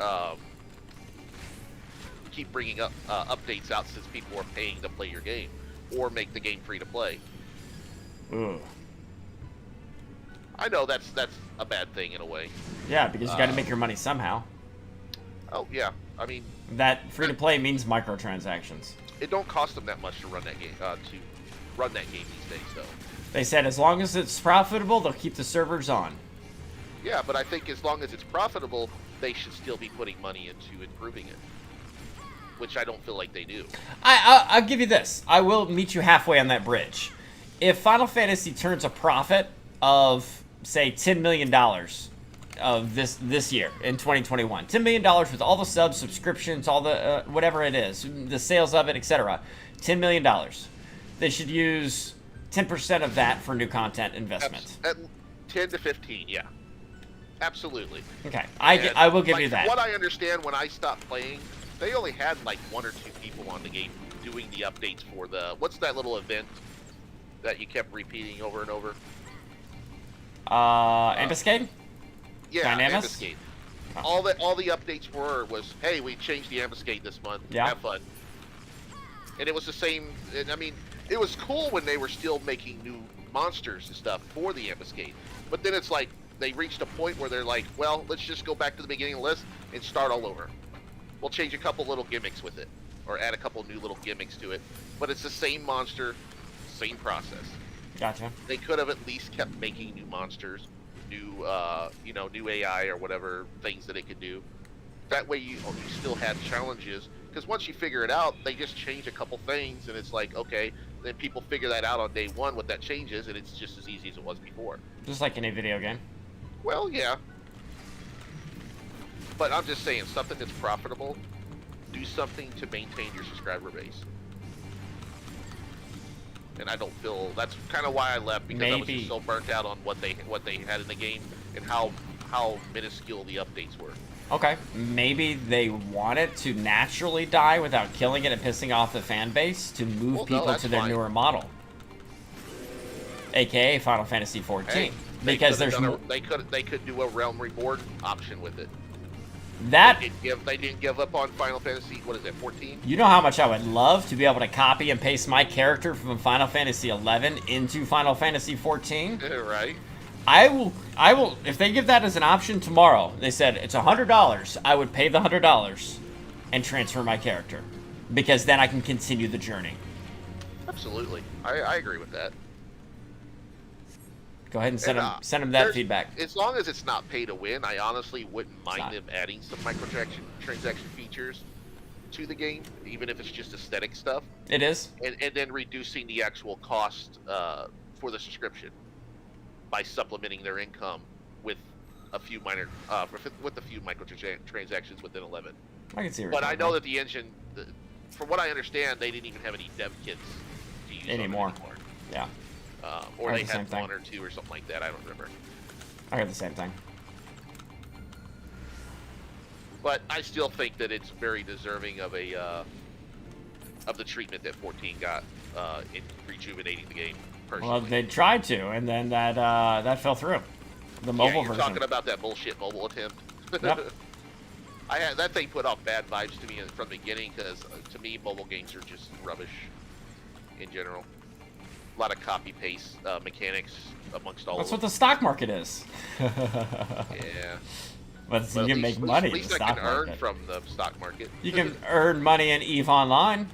S5: keep bringing up updates out since people are paying to play your game, or make the game free to play.
S1: Ooh.
S5: I know that's a bad thing in a way.
S1: Yeah, because you got to make your money somehow.
S5: Oh yeah, I mean
S1: that free to play means microtransactions.
S5: It don't cost them that much to run that game these days, though.
S1: They said as long as it's profitable, they'll keep the servers on.
S5: Yeah, but I think as long as it's profitable, they should still be putting money into improving it, which I don't feel like they do.
S1: I'll give you this. I will meet you halfway on that bridge. If Final Fantasy turns a profit of, say, $10 million of this year in 2021, $10 million with all the subs, subscriptions, all the whatever it is, the sales of it, etc., $10 million. They should use 10% of that for new content investment.
S5: At 10 to 15, yeah. Absolutely.
S1: Okay, I will give you that.
S5: What I understand, when I stopped playing, they only had like 1 or 2 people on the game doing the updates for the... What's that little event that you kept repeating over and over?
S1: Ambuscade?
S5: Yeah,
S1: Dynamis?
S5: Ambuscade. All the updates was, hey, we changed the Ambuscade this month.
S1: Yeah.
S5: Have fun. And it was the same... And I mean, it was cool when they were still making new monsters and stuff for the Ambuscade. But then it's like, they reached a point where they're like, well, let's just go back to the beginning of the list and start all over. We'll change a couple little gimmicks with it, or add a couple new little gimmicks to it. But it's the same monster, same process.
S1: Gotcha.
S5: They could have at least kept making new monsters, new AI or whatever things that it could do. That way you still had challenges. Because once you figure it out, they just change a couple things, and it's like, okay, then people figure that out on day one what that changes, and it's just as easy as it was before.
S1: Just like any video game.
S5: Well, yeah. But I'm just saying, something that's profitable, do something to maintain your subscriber base. And I don't feel... That's kind of why I left, because I was just so burnt out on what they had in the game and how minuscule the updates were.
S1: Okay, maybe they want it to naturally die without killing it and pissing off the fan base to move people to their newer model, aka Final Fantasy 14.
S5: Hey,
S1: because
S5: they could do a Realm Reborn option with it.
S1: That
S5: they didn't give up on Final Fantasy. What is it, 14?
S1: You know how much I would love to be able to copy and paste my character from Final Fantasy 11 into Final Fantasy 14.
S5: Right.
S1: I will, if they give that as an option tomorrow, they said it's $100, I would pay the $100 and transfer my character. Because then I can continue the journey.
S5: Absolutely. I agree with that.
S1: Go ahead and send them that feedback.
S5: As long as it's not pay to win, I honestly wouldn't mind them adding some microtransaction features to the game, even if it's just aesthetic stuff.
S1: It is.
S5: And then reducing the actual cost for the subscription by supplementing their income with a few microtransactions within 11.
S1: I can see.
S5: But I know that the engine, from what I understand, they didn't even have any dev kits to use anymore.
S1: Yeah.
S5: Or they had 1 or 2 or something like that. I don't remember.
S1: I heard the same thing.
S5: But I still think that it's very deserving of the treatment that 14 got in rejuvenating the game. Personally.
S1: Well, they tried to, and then that fell through. The mobile version.
S5: Talking about that bullshit mobile attempt.
S1: Yep.
S5: That thing put off bad vibes to me from the beginning, because to me mobile games are just rubbish in general. A lot of copy paste mechanics amongst all.
S1: That's
S5: of
S1: what the stock market is.
S5: Yeah.
S1: But you can make money.
S5: At least I can earn from the stock market.
S1: You can earn money in EVE Online.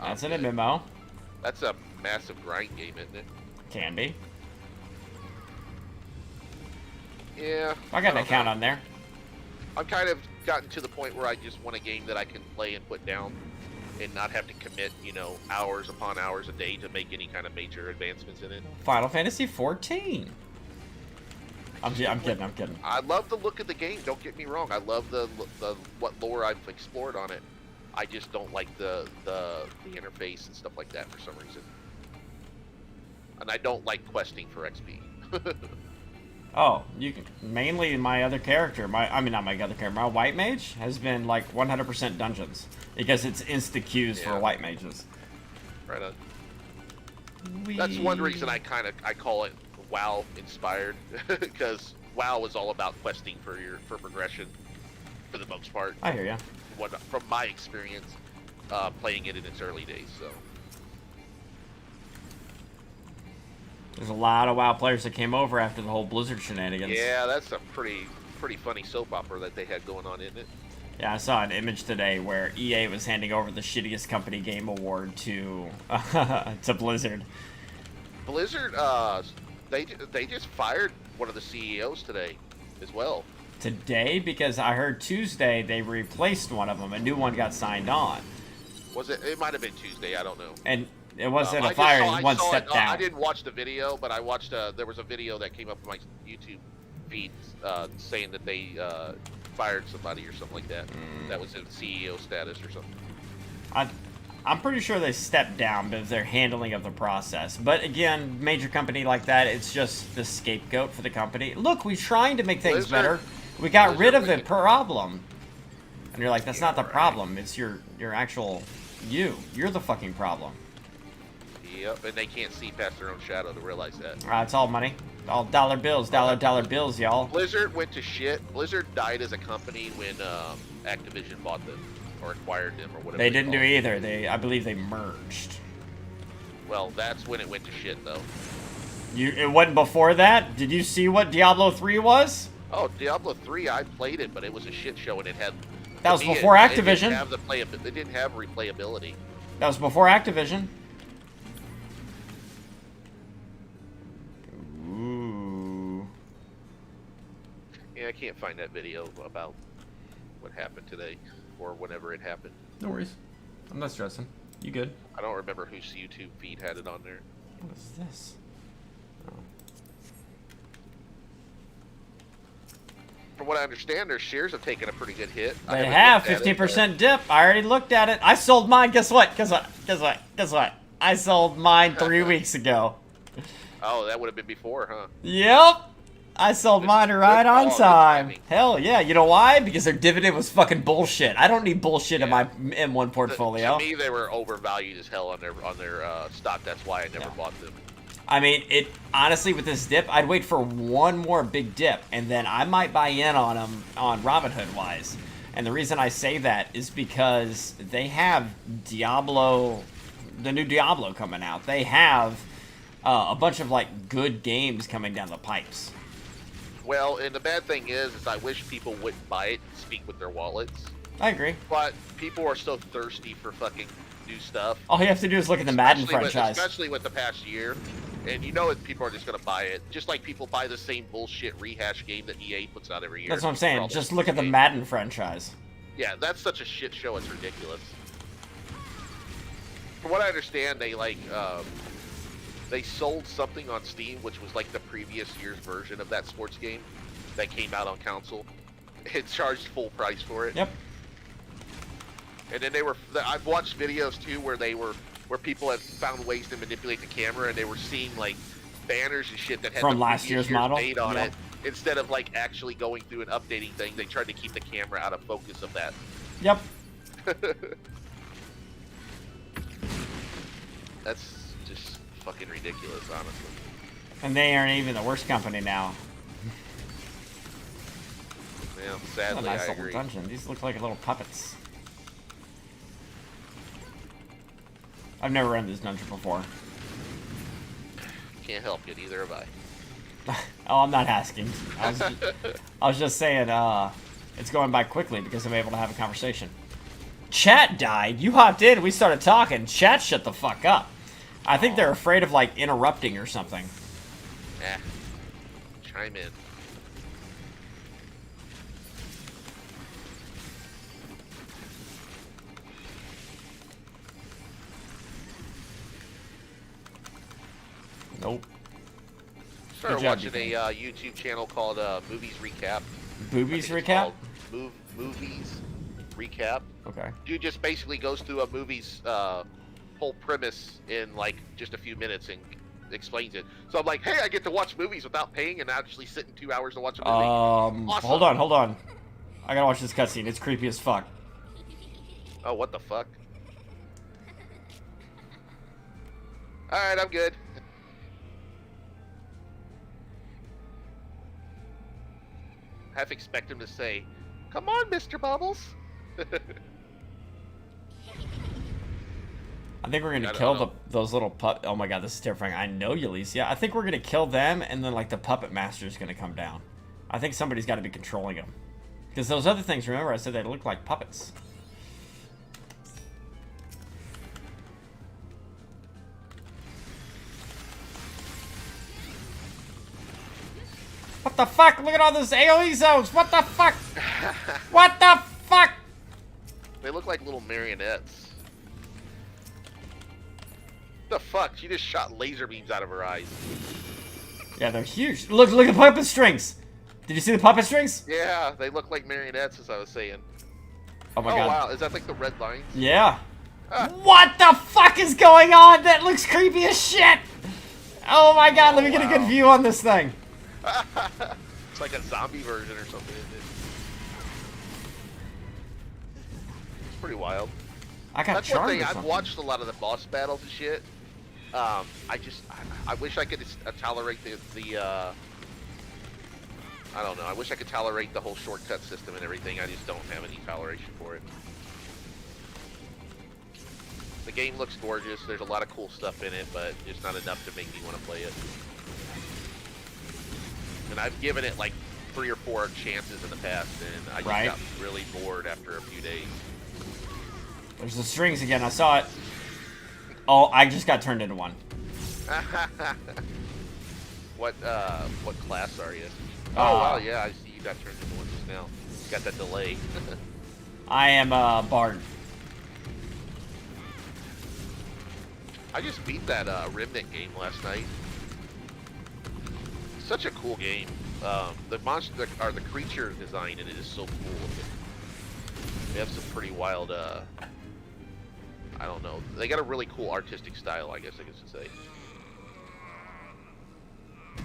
S1: That's an MMO.
S5: That's a massive grind game, isn't it?
S1: Can be.
S5: Yeah.
S1: I got an account on there.
S5: I'm kind of gotten to the point where I just want a game that I can play and put down. and not have to commit, you know, hours upon hours a day to make any kind of major advancements in it.
S1: Final Fantasy 14. I'm kidding.
S5: I love the look of the game. Don't get me wrong. I love the what lore I've explored on it. I just don't like the interface and stuff like that for some reason. And I don't like questing for XP.
S1: Oh, you can, mainly my other character, my white mage has been like 100% dungeons because it's insta queues for white mages.
S5: Right on. That's one reason I call it WoW inspired, because WoW was all about questing for progression for the most part.
S1: I hear ya.
S5: From my experience playing it in its early days, so.
S1: There's a lot of WoW players that came over after the whole Blizzard shenanigans.
S5: Yeah, that's a pretty funny soap opera that they had going on, isn't it?
S1: Yeah, I saw an image today where EA was handing over the shittiest company game award to to Blizzard.
S5: Blizzard, they just fired one of the CEOs today, as well.
S1: Today, because I heard Tuesday they replaced one of them. A new one got signed on.
S5: Was it? It might have been Tuesday. I don't know.
S1: And it wasn't a fire. One stepped down.
S5: I didn't watch the video, but I watched. There was a video that came up on my YouTube feed saying that they fired somebody or something like that. That was in CEO status or something.
S1: I'm pretty sure they stepped down because their handling of the process. But again, major company like that, it's just the scapegoat for the company. Look, we're trying to make things better. We got rid of the problem. And you're like, that's not the problem. It's your actual you. You're the fucking problem.
S5: Yep, and they can't see past their own shadow to realize that.
S1: It's all money. All dollar bills, dollar bills, y'all.
S5: Blizzard went to shit. Blizzard died as a company when Activision bought them or acquired them or whatever.
S1: They didn't do either. I believe they merged.
S5: Well, that's when it went to shit, though.
S1: It wasn't before that? Did you see what Diablo 3 was?
S5: Oh, Diablo 3, I played it, but it was a shit show, and it had...
S1: That was before Activision.
S5: They didn't have replayability.
S1: That was before Activision. Ooh.
S5: Yeah, I can't find that video about what happened today, or whenever it happened.
S1: No worries. I'm not stressing. You good?
S5: I don't remember whose YouTube feed had it on there.
S1: What is this? Oh.
S5: From what I understand, their shares have taken a pretty good hit.
S1: They have 15% dip. I already looked at it. I sold mine. Guess what? I sold mine 3 weeks ago.
S5: Oh, that would have been before, huh?
S1: Yep. I sold mine right on time. Hell yeah. You know why? Because their dividend was fucking bullshit. I don't need bullshit in my M1 portfolio.
S5: To me, they were overvalued as hell on their stock. That's why I never bought them.
S1: I mean, honestly, with this dip, I'd wait for one more big dip, and then I might buy in on them on Robinhood wise. And the reason I say that is because they have Diablo, the new Diablo coming out. They have a bunch of like good games coming down the pipes.
S5: Well, and the bad thing is I wish people wouldn't buy it and speak with their wallets.
S1: I agree.
S5: But people are so thirsty for fucking new stuff.
S1: All you have to do is look at the Madden franchise.
S5: Especially with the past year. And you know people are just going to buy it. Just like people buy the same bullshit rehash game that EA puts out every year.
S1: That's what I'm saying. Just look at the Madden franchise.
S5: Yeah, that's such a shit show. It's ridiculous. From what I understand, they sold something on Steam, which was like the previous year's version of that sports game that came out on console. It charged full price for it.
S1: Yep.
S5: And then I've watched videos too where people have found ways to manipulate the camera, and they were seeing like banners and shit that had
S1: from last year's model
S5: made on it. Instead of like actually going through and updating things, they tried to keep the camera out of focus of that.
S1: Yep.
S5: That's just fucking ridiculous, honestly.
S1: And they aren't even the worst company now.
S5: Yeah, sadly,
S1: nice
S5: I
S1: little
S5: agree.
S1: dungeon. These look like little puppets. I've never run this dungeon before.
S5: Can't help it, either have I.
S1: Oh, I'm not asking. I was just saying, it's going by quickly because I'm able to have a conversation. Chat died. You hopped in. We started talking. Chat shut the fuck up. I think they're afraid of like interrupting or something.
S5: Chime in.
S1: Nope.
S5: Started
S1: Good job,
S5: watching a YouTube channel called Movies Recap.
S1: Boobies
S5: I think it's
S1: recap?
S5: called Movies Recap.
S1: Okay.
S5: Dude just basically goes through a movie's whole premise in like just a few minutes and explains it. So I'm like, hey, I get to watch movies without paying and actually sitting 2 hours to watch a movie. Awesome.
S1: Hold on. I gotta watch this cutscene. It's creepy as fuck.
S5: Oh, what the fuck? Alright, I'm good. Half expect him to say, come on, Mr. Bubbles.
S1: I think we're gonna kill those little oh my god, this is terrifying. I know Ulysses. I think we're gonna kill them, and then like the puppet master is gonna come down. I think somebody's got to be controlling them, because those other things. Remember, I said they look like puppets. What the fuck? Look at all those AoE zones. What the fuck? What the fuck?
S5: They look like little marionettes. What the fuck? She just shot laser beams out of her eyes.
S1: Yeah, they're huge. Look at the puppet strings. Did you see the puppet strings?
S5: Yeah, they look like marionettes, as I was saying.
S1: Oh my god.
S5: Wow, is that like the red lines?
S1: Yeah. What the fuck is going on? That looks creepy as shit. Oh my god, let me get a good view on this thing.
S5: It's like a zombie version or something, isn't it? It's pretty wild.
S1: That's
S5: one thing. I've watched a lot of the boss battles and shit. I wish I could tolerate the I don't know. I wish I could tolerate the whole shortcut system and everything. I just don't have any toleration for it. The game looks gorgeous. There's a lot of cool stuff in it, but it's not enough to make me want to play it. And I've given it like 3 or 4 chances in the past, and I just got really bored after a few days.
S1: There's the strings again. I saw it. Oh, I just got turned into one.
S5: What class are you? Oh wow, yeah, I see you got turned into one just now. You got that delay.
S1: I am a bard.
S5: I just beat that Remnant game last night. Such a cool game. The monster or the creature design in it is so cool looking. They have some pretty wild. I don't know. They got a really cool artistic style, I guess I could say. I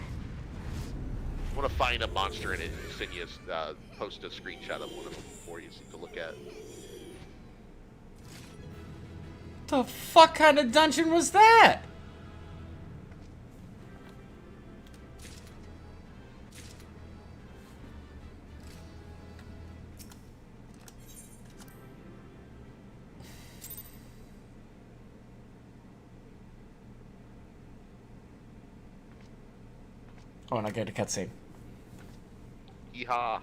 S5: want to find a monster in it and send you post a screenshot of one of them for you to look at.
S1: The fuck kind of dungeon was that? Oh, and I get a cutscene.
S5: Yeehaw.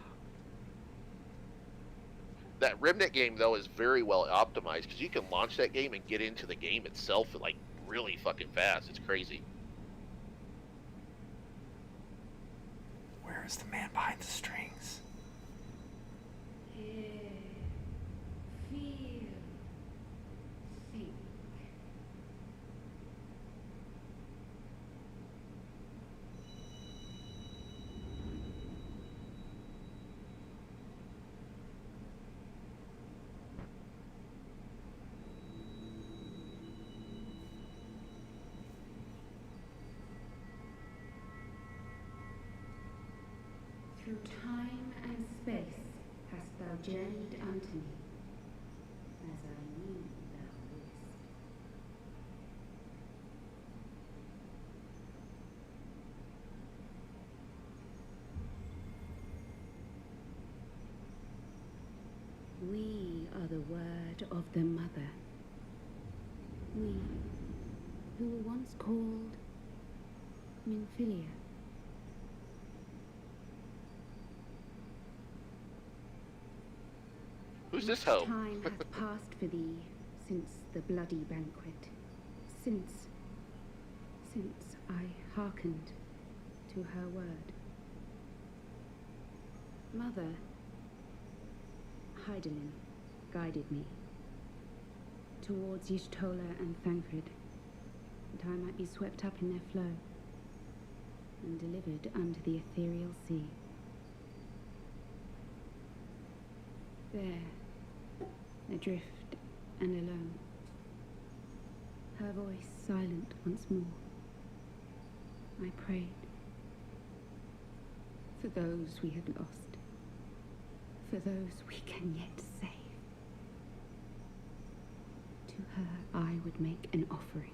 S5: That Remnant game, though, is very well optimized, because you can launch that game and get into the game itself like really fucking fast. It's crazy.
S1: Where is the man behind the strings?
S6: Through time and space hast thou journeyed unto me, as I knew thou wouldst. We are the word of the Mother. We, who were once called Minfilia.
S5: Who's this hoe?
S6: Time hath passed for thee since the bloody banquet, since I hearkened to her word. Mother, Hydaelyn guided me towards Y'shtola and Thancred, that I might be swept up in their flow. and delivered under the ethereal sea. There, adrift and alone, her voice silent once more, I prayed for those we had lost, for those we can yet save. To her I would make an offering.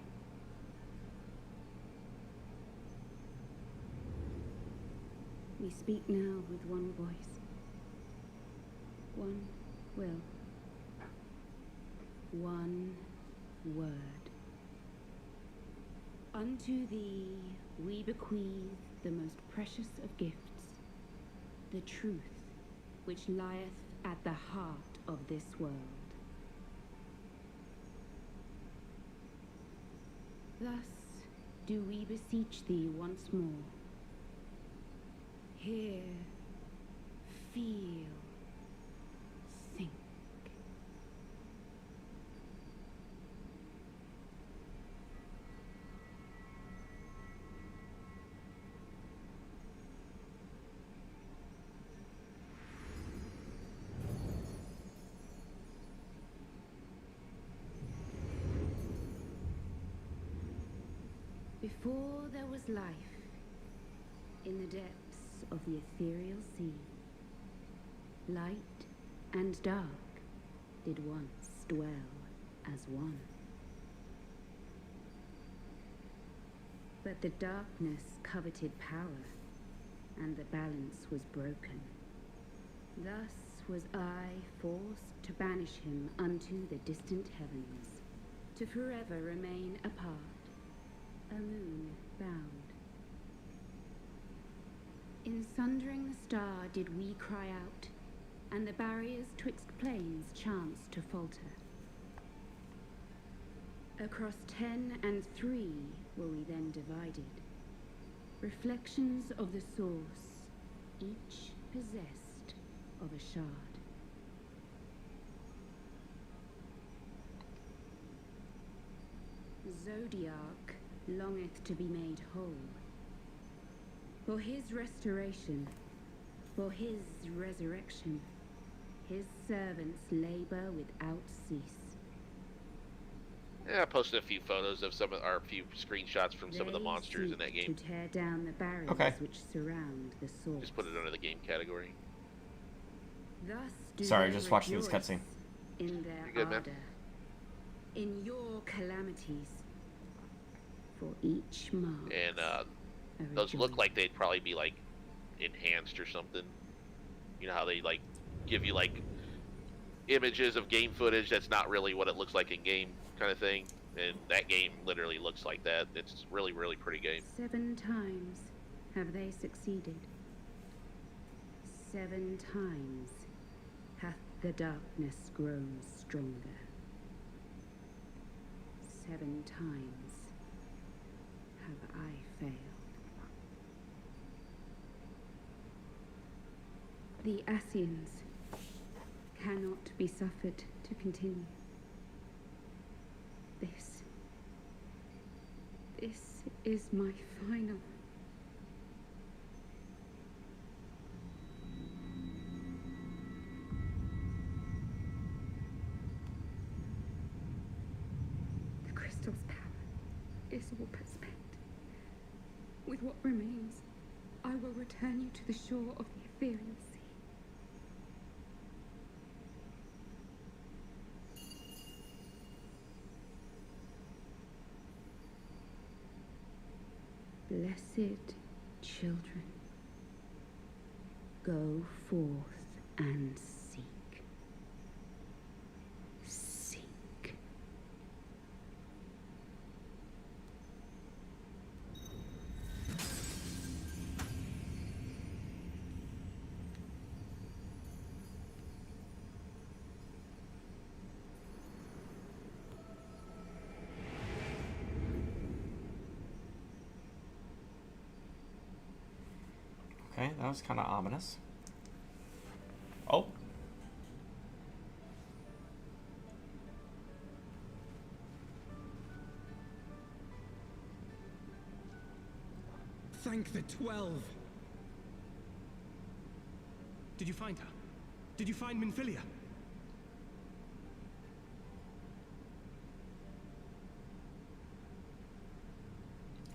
S6: We speak now with one voice, one will, one word. Unto thee we bequeath the most precious of gifts, the truth which lieth at the heart of this world. Thus do we beseech thee once more. Hear, feel, think. Before there was life, in the depths of the ethereal sea, light and dark did once dwell as one. But the darkness coveted power, and the balance was broken. Thus was I forced to banish him unto the distant heavens, to forever remain apart, a moon bound. In sundering the star did we cry out, and the barriers twixt planes chanced to falter. Across 10 and 3 were we then divided, reflections of the source, each possessed of a shard. Zodiac longeth to be made whole. For his restoration, for his resurrection, his servants labor without cease.
S5: Yeah, I posted a few photos of some of our few screenshots from some of the monsters in that game.
S6: To tear down the barriers which surround the source.
S5: Just put it under the game category.
S6: Thus do
S1: Sorry,
S6: they
S1: just watching this
S6: rejoice
S1: cutscene.
S6: In their
S5: You're good, man.
S6: ardor, in your calamities, for each mark.
S5: And those look like they'd probably be like enhanced or something. You know how they like give you like images of game footage that's not really what it looks like in game kind of thing. And that game literally looks like that. It's really, really pretty game.
S6: 7 times have they succeeded. 7 times hath the darkness grown stronger. 7 times have I failed. The Asians cannot be suffered to continue. This is my final. The crystal's power is all but spent. With what remains, I will return you to the shore of the ethereal sea. Blessed children, go forth and seek. Seek.
S1: Okay, that was kind of ominous. Oh.
S4: Thank the 12. Did you find her? Did you find Minfilia?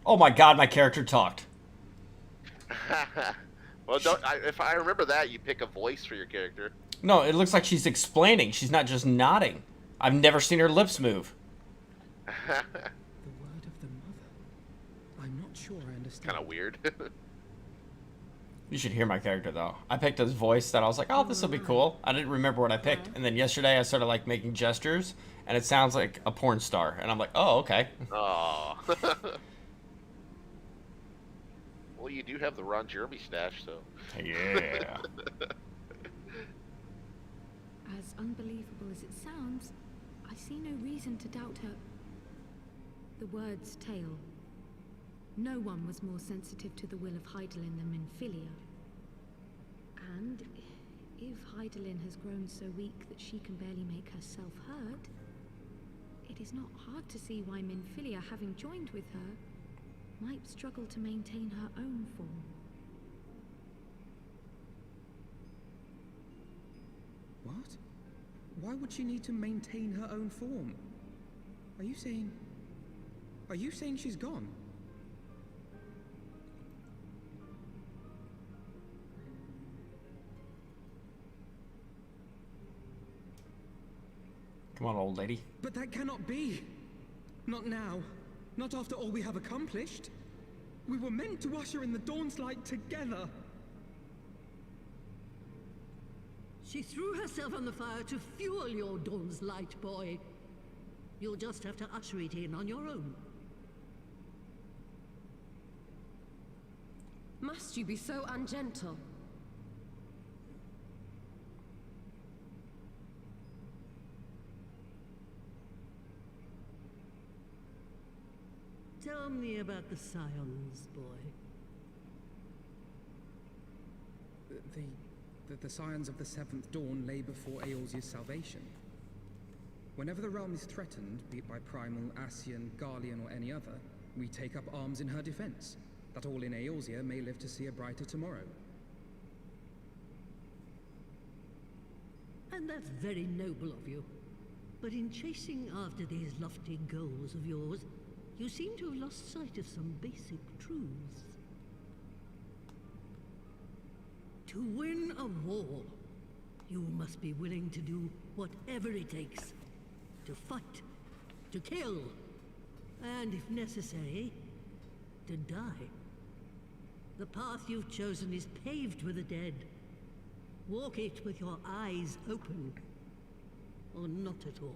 S1: Oh my god, my character talked.
S5: Well, if I remember that, you pick a voice for your character.
S1: No, it looks like she's explaining. She's not just nodding. I've never seen her lips move.
S4: The word of the mother. I'm not sure I understand.
S5: Kind of weird.
S1: You should hear my character, though. I picked this voice that I was like, oh, this will be cool. I didn't remember what I picked. And then yesterday I started, like, making gestures, and it sounds like a porn star. And I'm like, oh, okay.
S5: Oh. Well, you do have the Ron Jeremy stash, so.
S1: Yeah.
S6: As unbelievable as it sounds, I see no reason to doubt her. The word's tale. No one was more sensitive to the will of Hydaelyn than Minfilia. And if Hydaelyn has grown so weak that she can barely make herself heard, it is not hard to see why Minfilia, having joined with her, might struggle to maintain her own form.
S4: What? Why would she need to maintain her own form? Are you saying she's gone?
S1: Come on, old lady.
S4: But that cannot be. Not now. Not after all we have accomplished. We were meant to usher in the dawn's light together.
S7: She threw herself on the fire to fuel your dawn's light, boy. You'll just have to usher it in on your own.
S8: Must you be so ungentle?
S7: Tell me about the Scions, boy.
S4: The Scions of the Seventh Dawn lay before Eorzea's salvation. Whenever the realm is threatened, be it by Primal, Ascian, Garlean, or any other, we take up arms in her defense, that all in Eorzea may live to see a brighter tomorrow.
S7: And that's very noble of you. But in chasing after these lofty goals of yours, you seem to have lost sight of some basic truths. To win a war, you must be willing to do whatever it takes. To fight, to kill, and if necessary, to die. The path you've chosen is paved with the dead. Walk it with your eyes open, or not at all.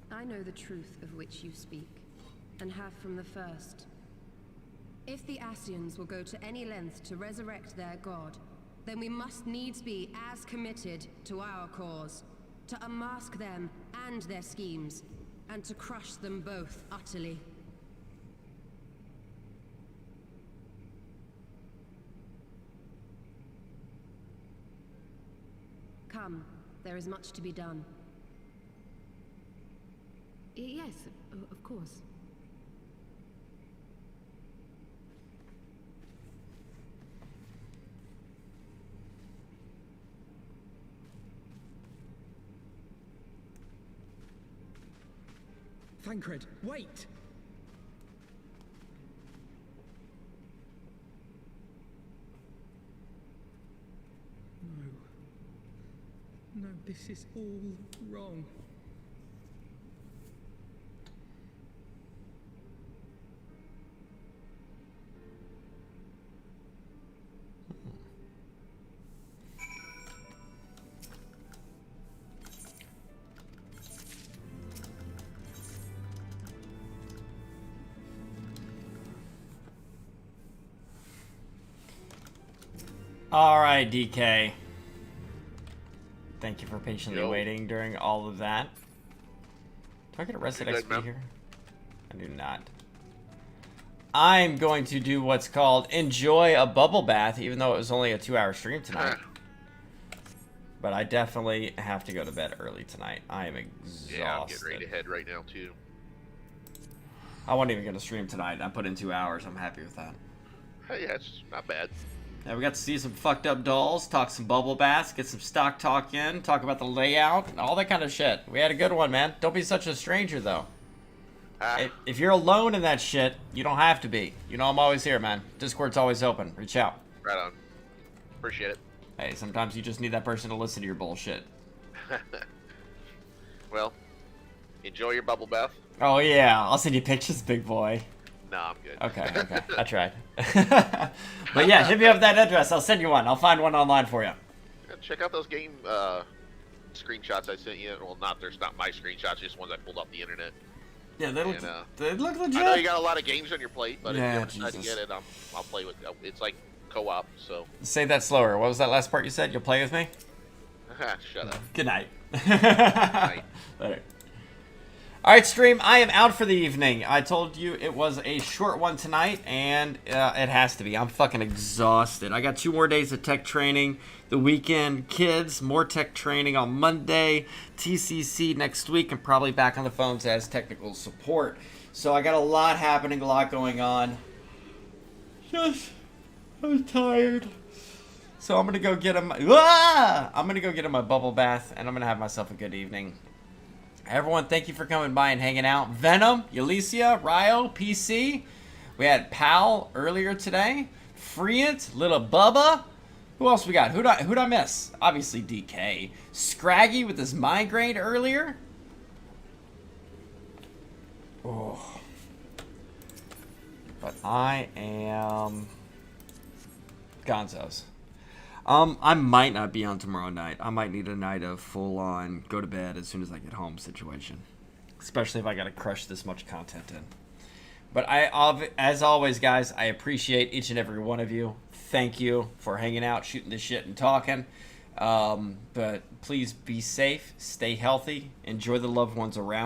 S8: I know the truth of which you speak, and have from the first. If the Ascians will go to any length to resurrect their god, then we must needs be as committed to our cause, to unmask them and their schemes, and to crush them both utterly. Come, there is much to be done.
S6: Yes, of course.
S4: Thancred, wait! No, this is all wrong.
S1: Alright, DK. Thank you for patiently
S5: Yo.
S1: waiting during all of that. Do I get arrested
S5: You good,
S1: XP
S5: man?
S1: here? I do not. I'm going to do what's called enjoy a bubble bath, even though it was only a 2-hour stream tonight. But I definitely have to go to bed early tonight. I am exhausted.
S5: Yeah, I'm getting ready to head right now, too.
S1: I wasn't even going to stream tonight. I put in 2 hours. I'm happy with that.
S5: Hey, yeah, it's not bad.
S1: Yeah, we got to see some fucked up dolls, talk some bubble baths, get some stock talk in, talk about the layout, and all that kind of shit. We had a good one, man. Don't be such a stranger, though. If you're alone in that shit, you don't have to be. You know I'm always here, man. Discord's always open. Reach out.
S5: Right on. Appreciate it.
S1: Hey, sometimes you just need that person to listen to your bullshit.
S5: Well, enjoy your bubble bath.
S1: Oh, yeah. I'll send you pictures, big boy.
S5: No, I'm good.
S1: Okay. I tried. But yeah, hit me up that address. I'll send you one. I'll find one online for you.
S5: Yeah, check out those game screenshots I sent you. Well, there's not my screenshots, just ones I pulled off the internet.
S1: Yeah, they look legit.
S5: I know you got a lot of games on your plate, but
S1: yeah,
S5: if you decide to get it, I'll play with. It's like co-op, so.
S1: Say that slower. What was that last part you said? You'll play with me?
S5: Shut up.
S1: Good night.
S5: Good night.
S1: Later. Alright, stream, I am out for the evening. I told you it was a short one tonight, and it has to be. I'm fucking exhausted. I got 2 more days of tech training. The weekend, kids, more tech training on Monday, TCC next week, and probably back on the phones as technical support. So I got a lot happening, a lot going on. I'm tired. So I'm gonna go get him. I'm gonna go get him my bubble bath, and I'm gonna have myself a good evening. Everyone, thank you for coming by and hanging out. Venom, Yalicia, Ryo, PC. We had Pal earlier today. Freant, Little Bubba. Who else we got? Who'd I miss? Obviously DK. Scraggy with his migraine earlier. Oh. But I am Gonzo's. I might not be on tomorrow night. I might need a night of full-on go to bed as soon as I get home situation. Especially if I gotta crush this much content in. But as always, guys, I appreciate each and every one of you. Thank you for hanging out, shooting this shit, and talking. But please be safe, stay healthy, enjoy the loved ones around you.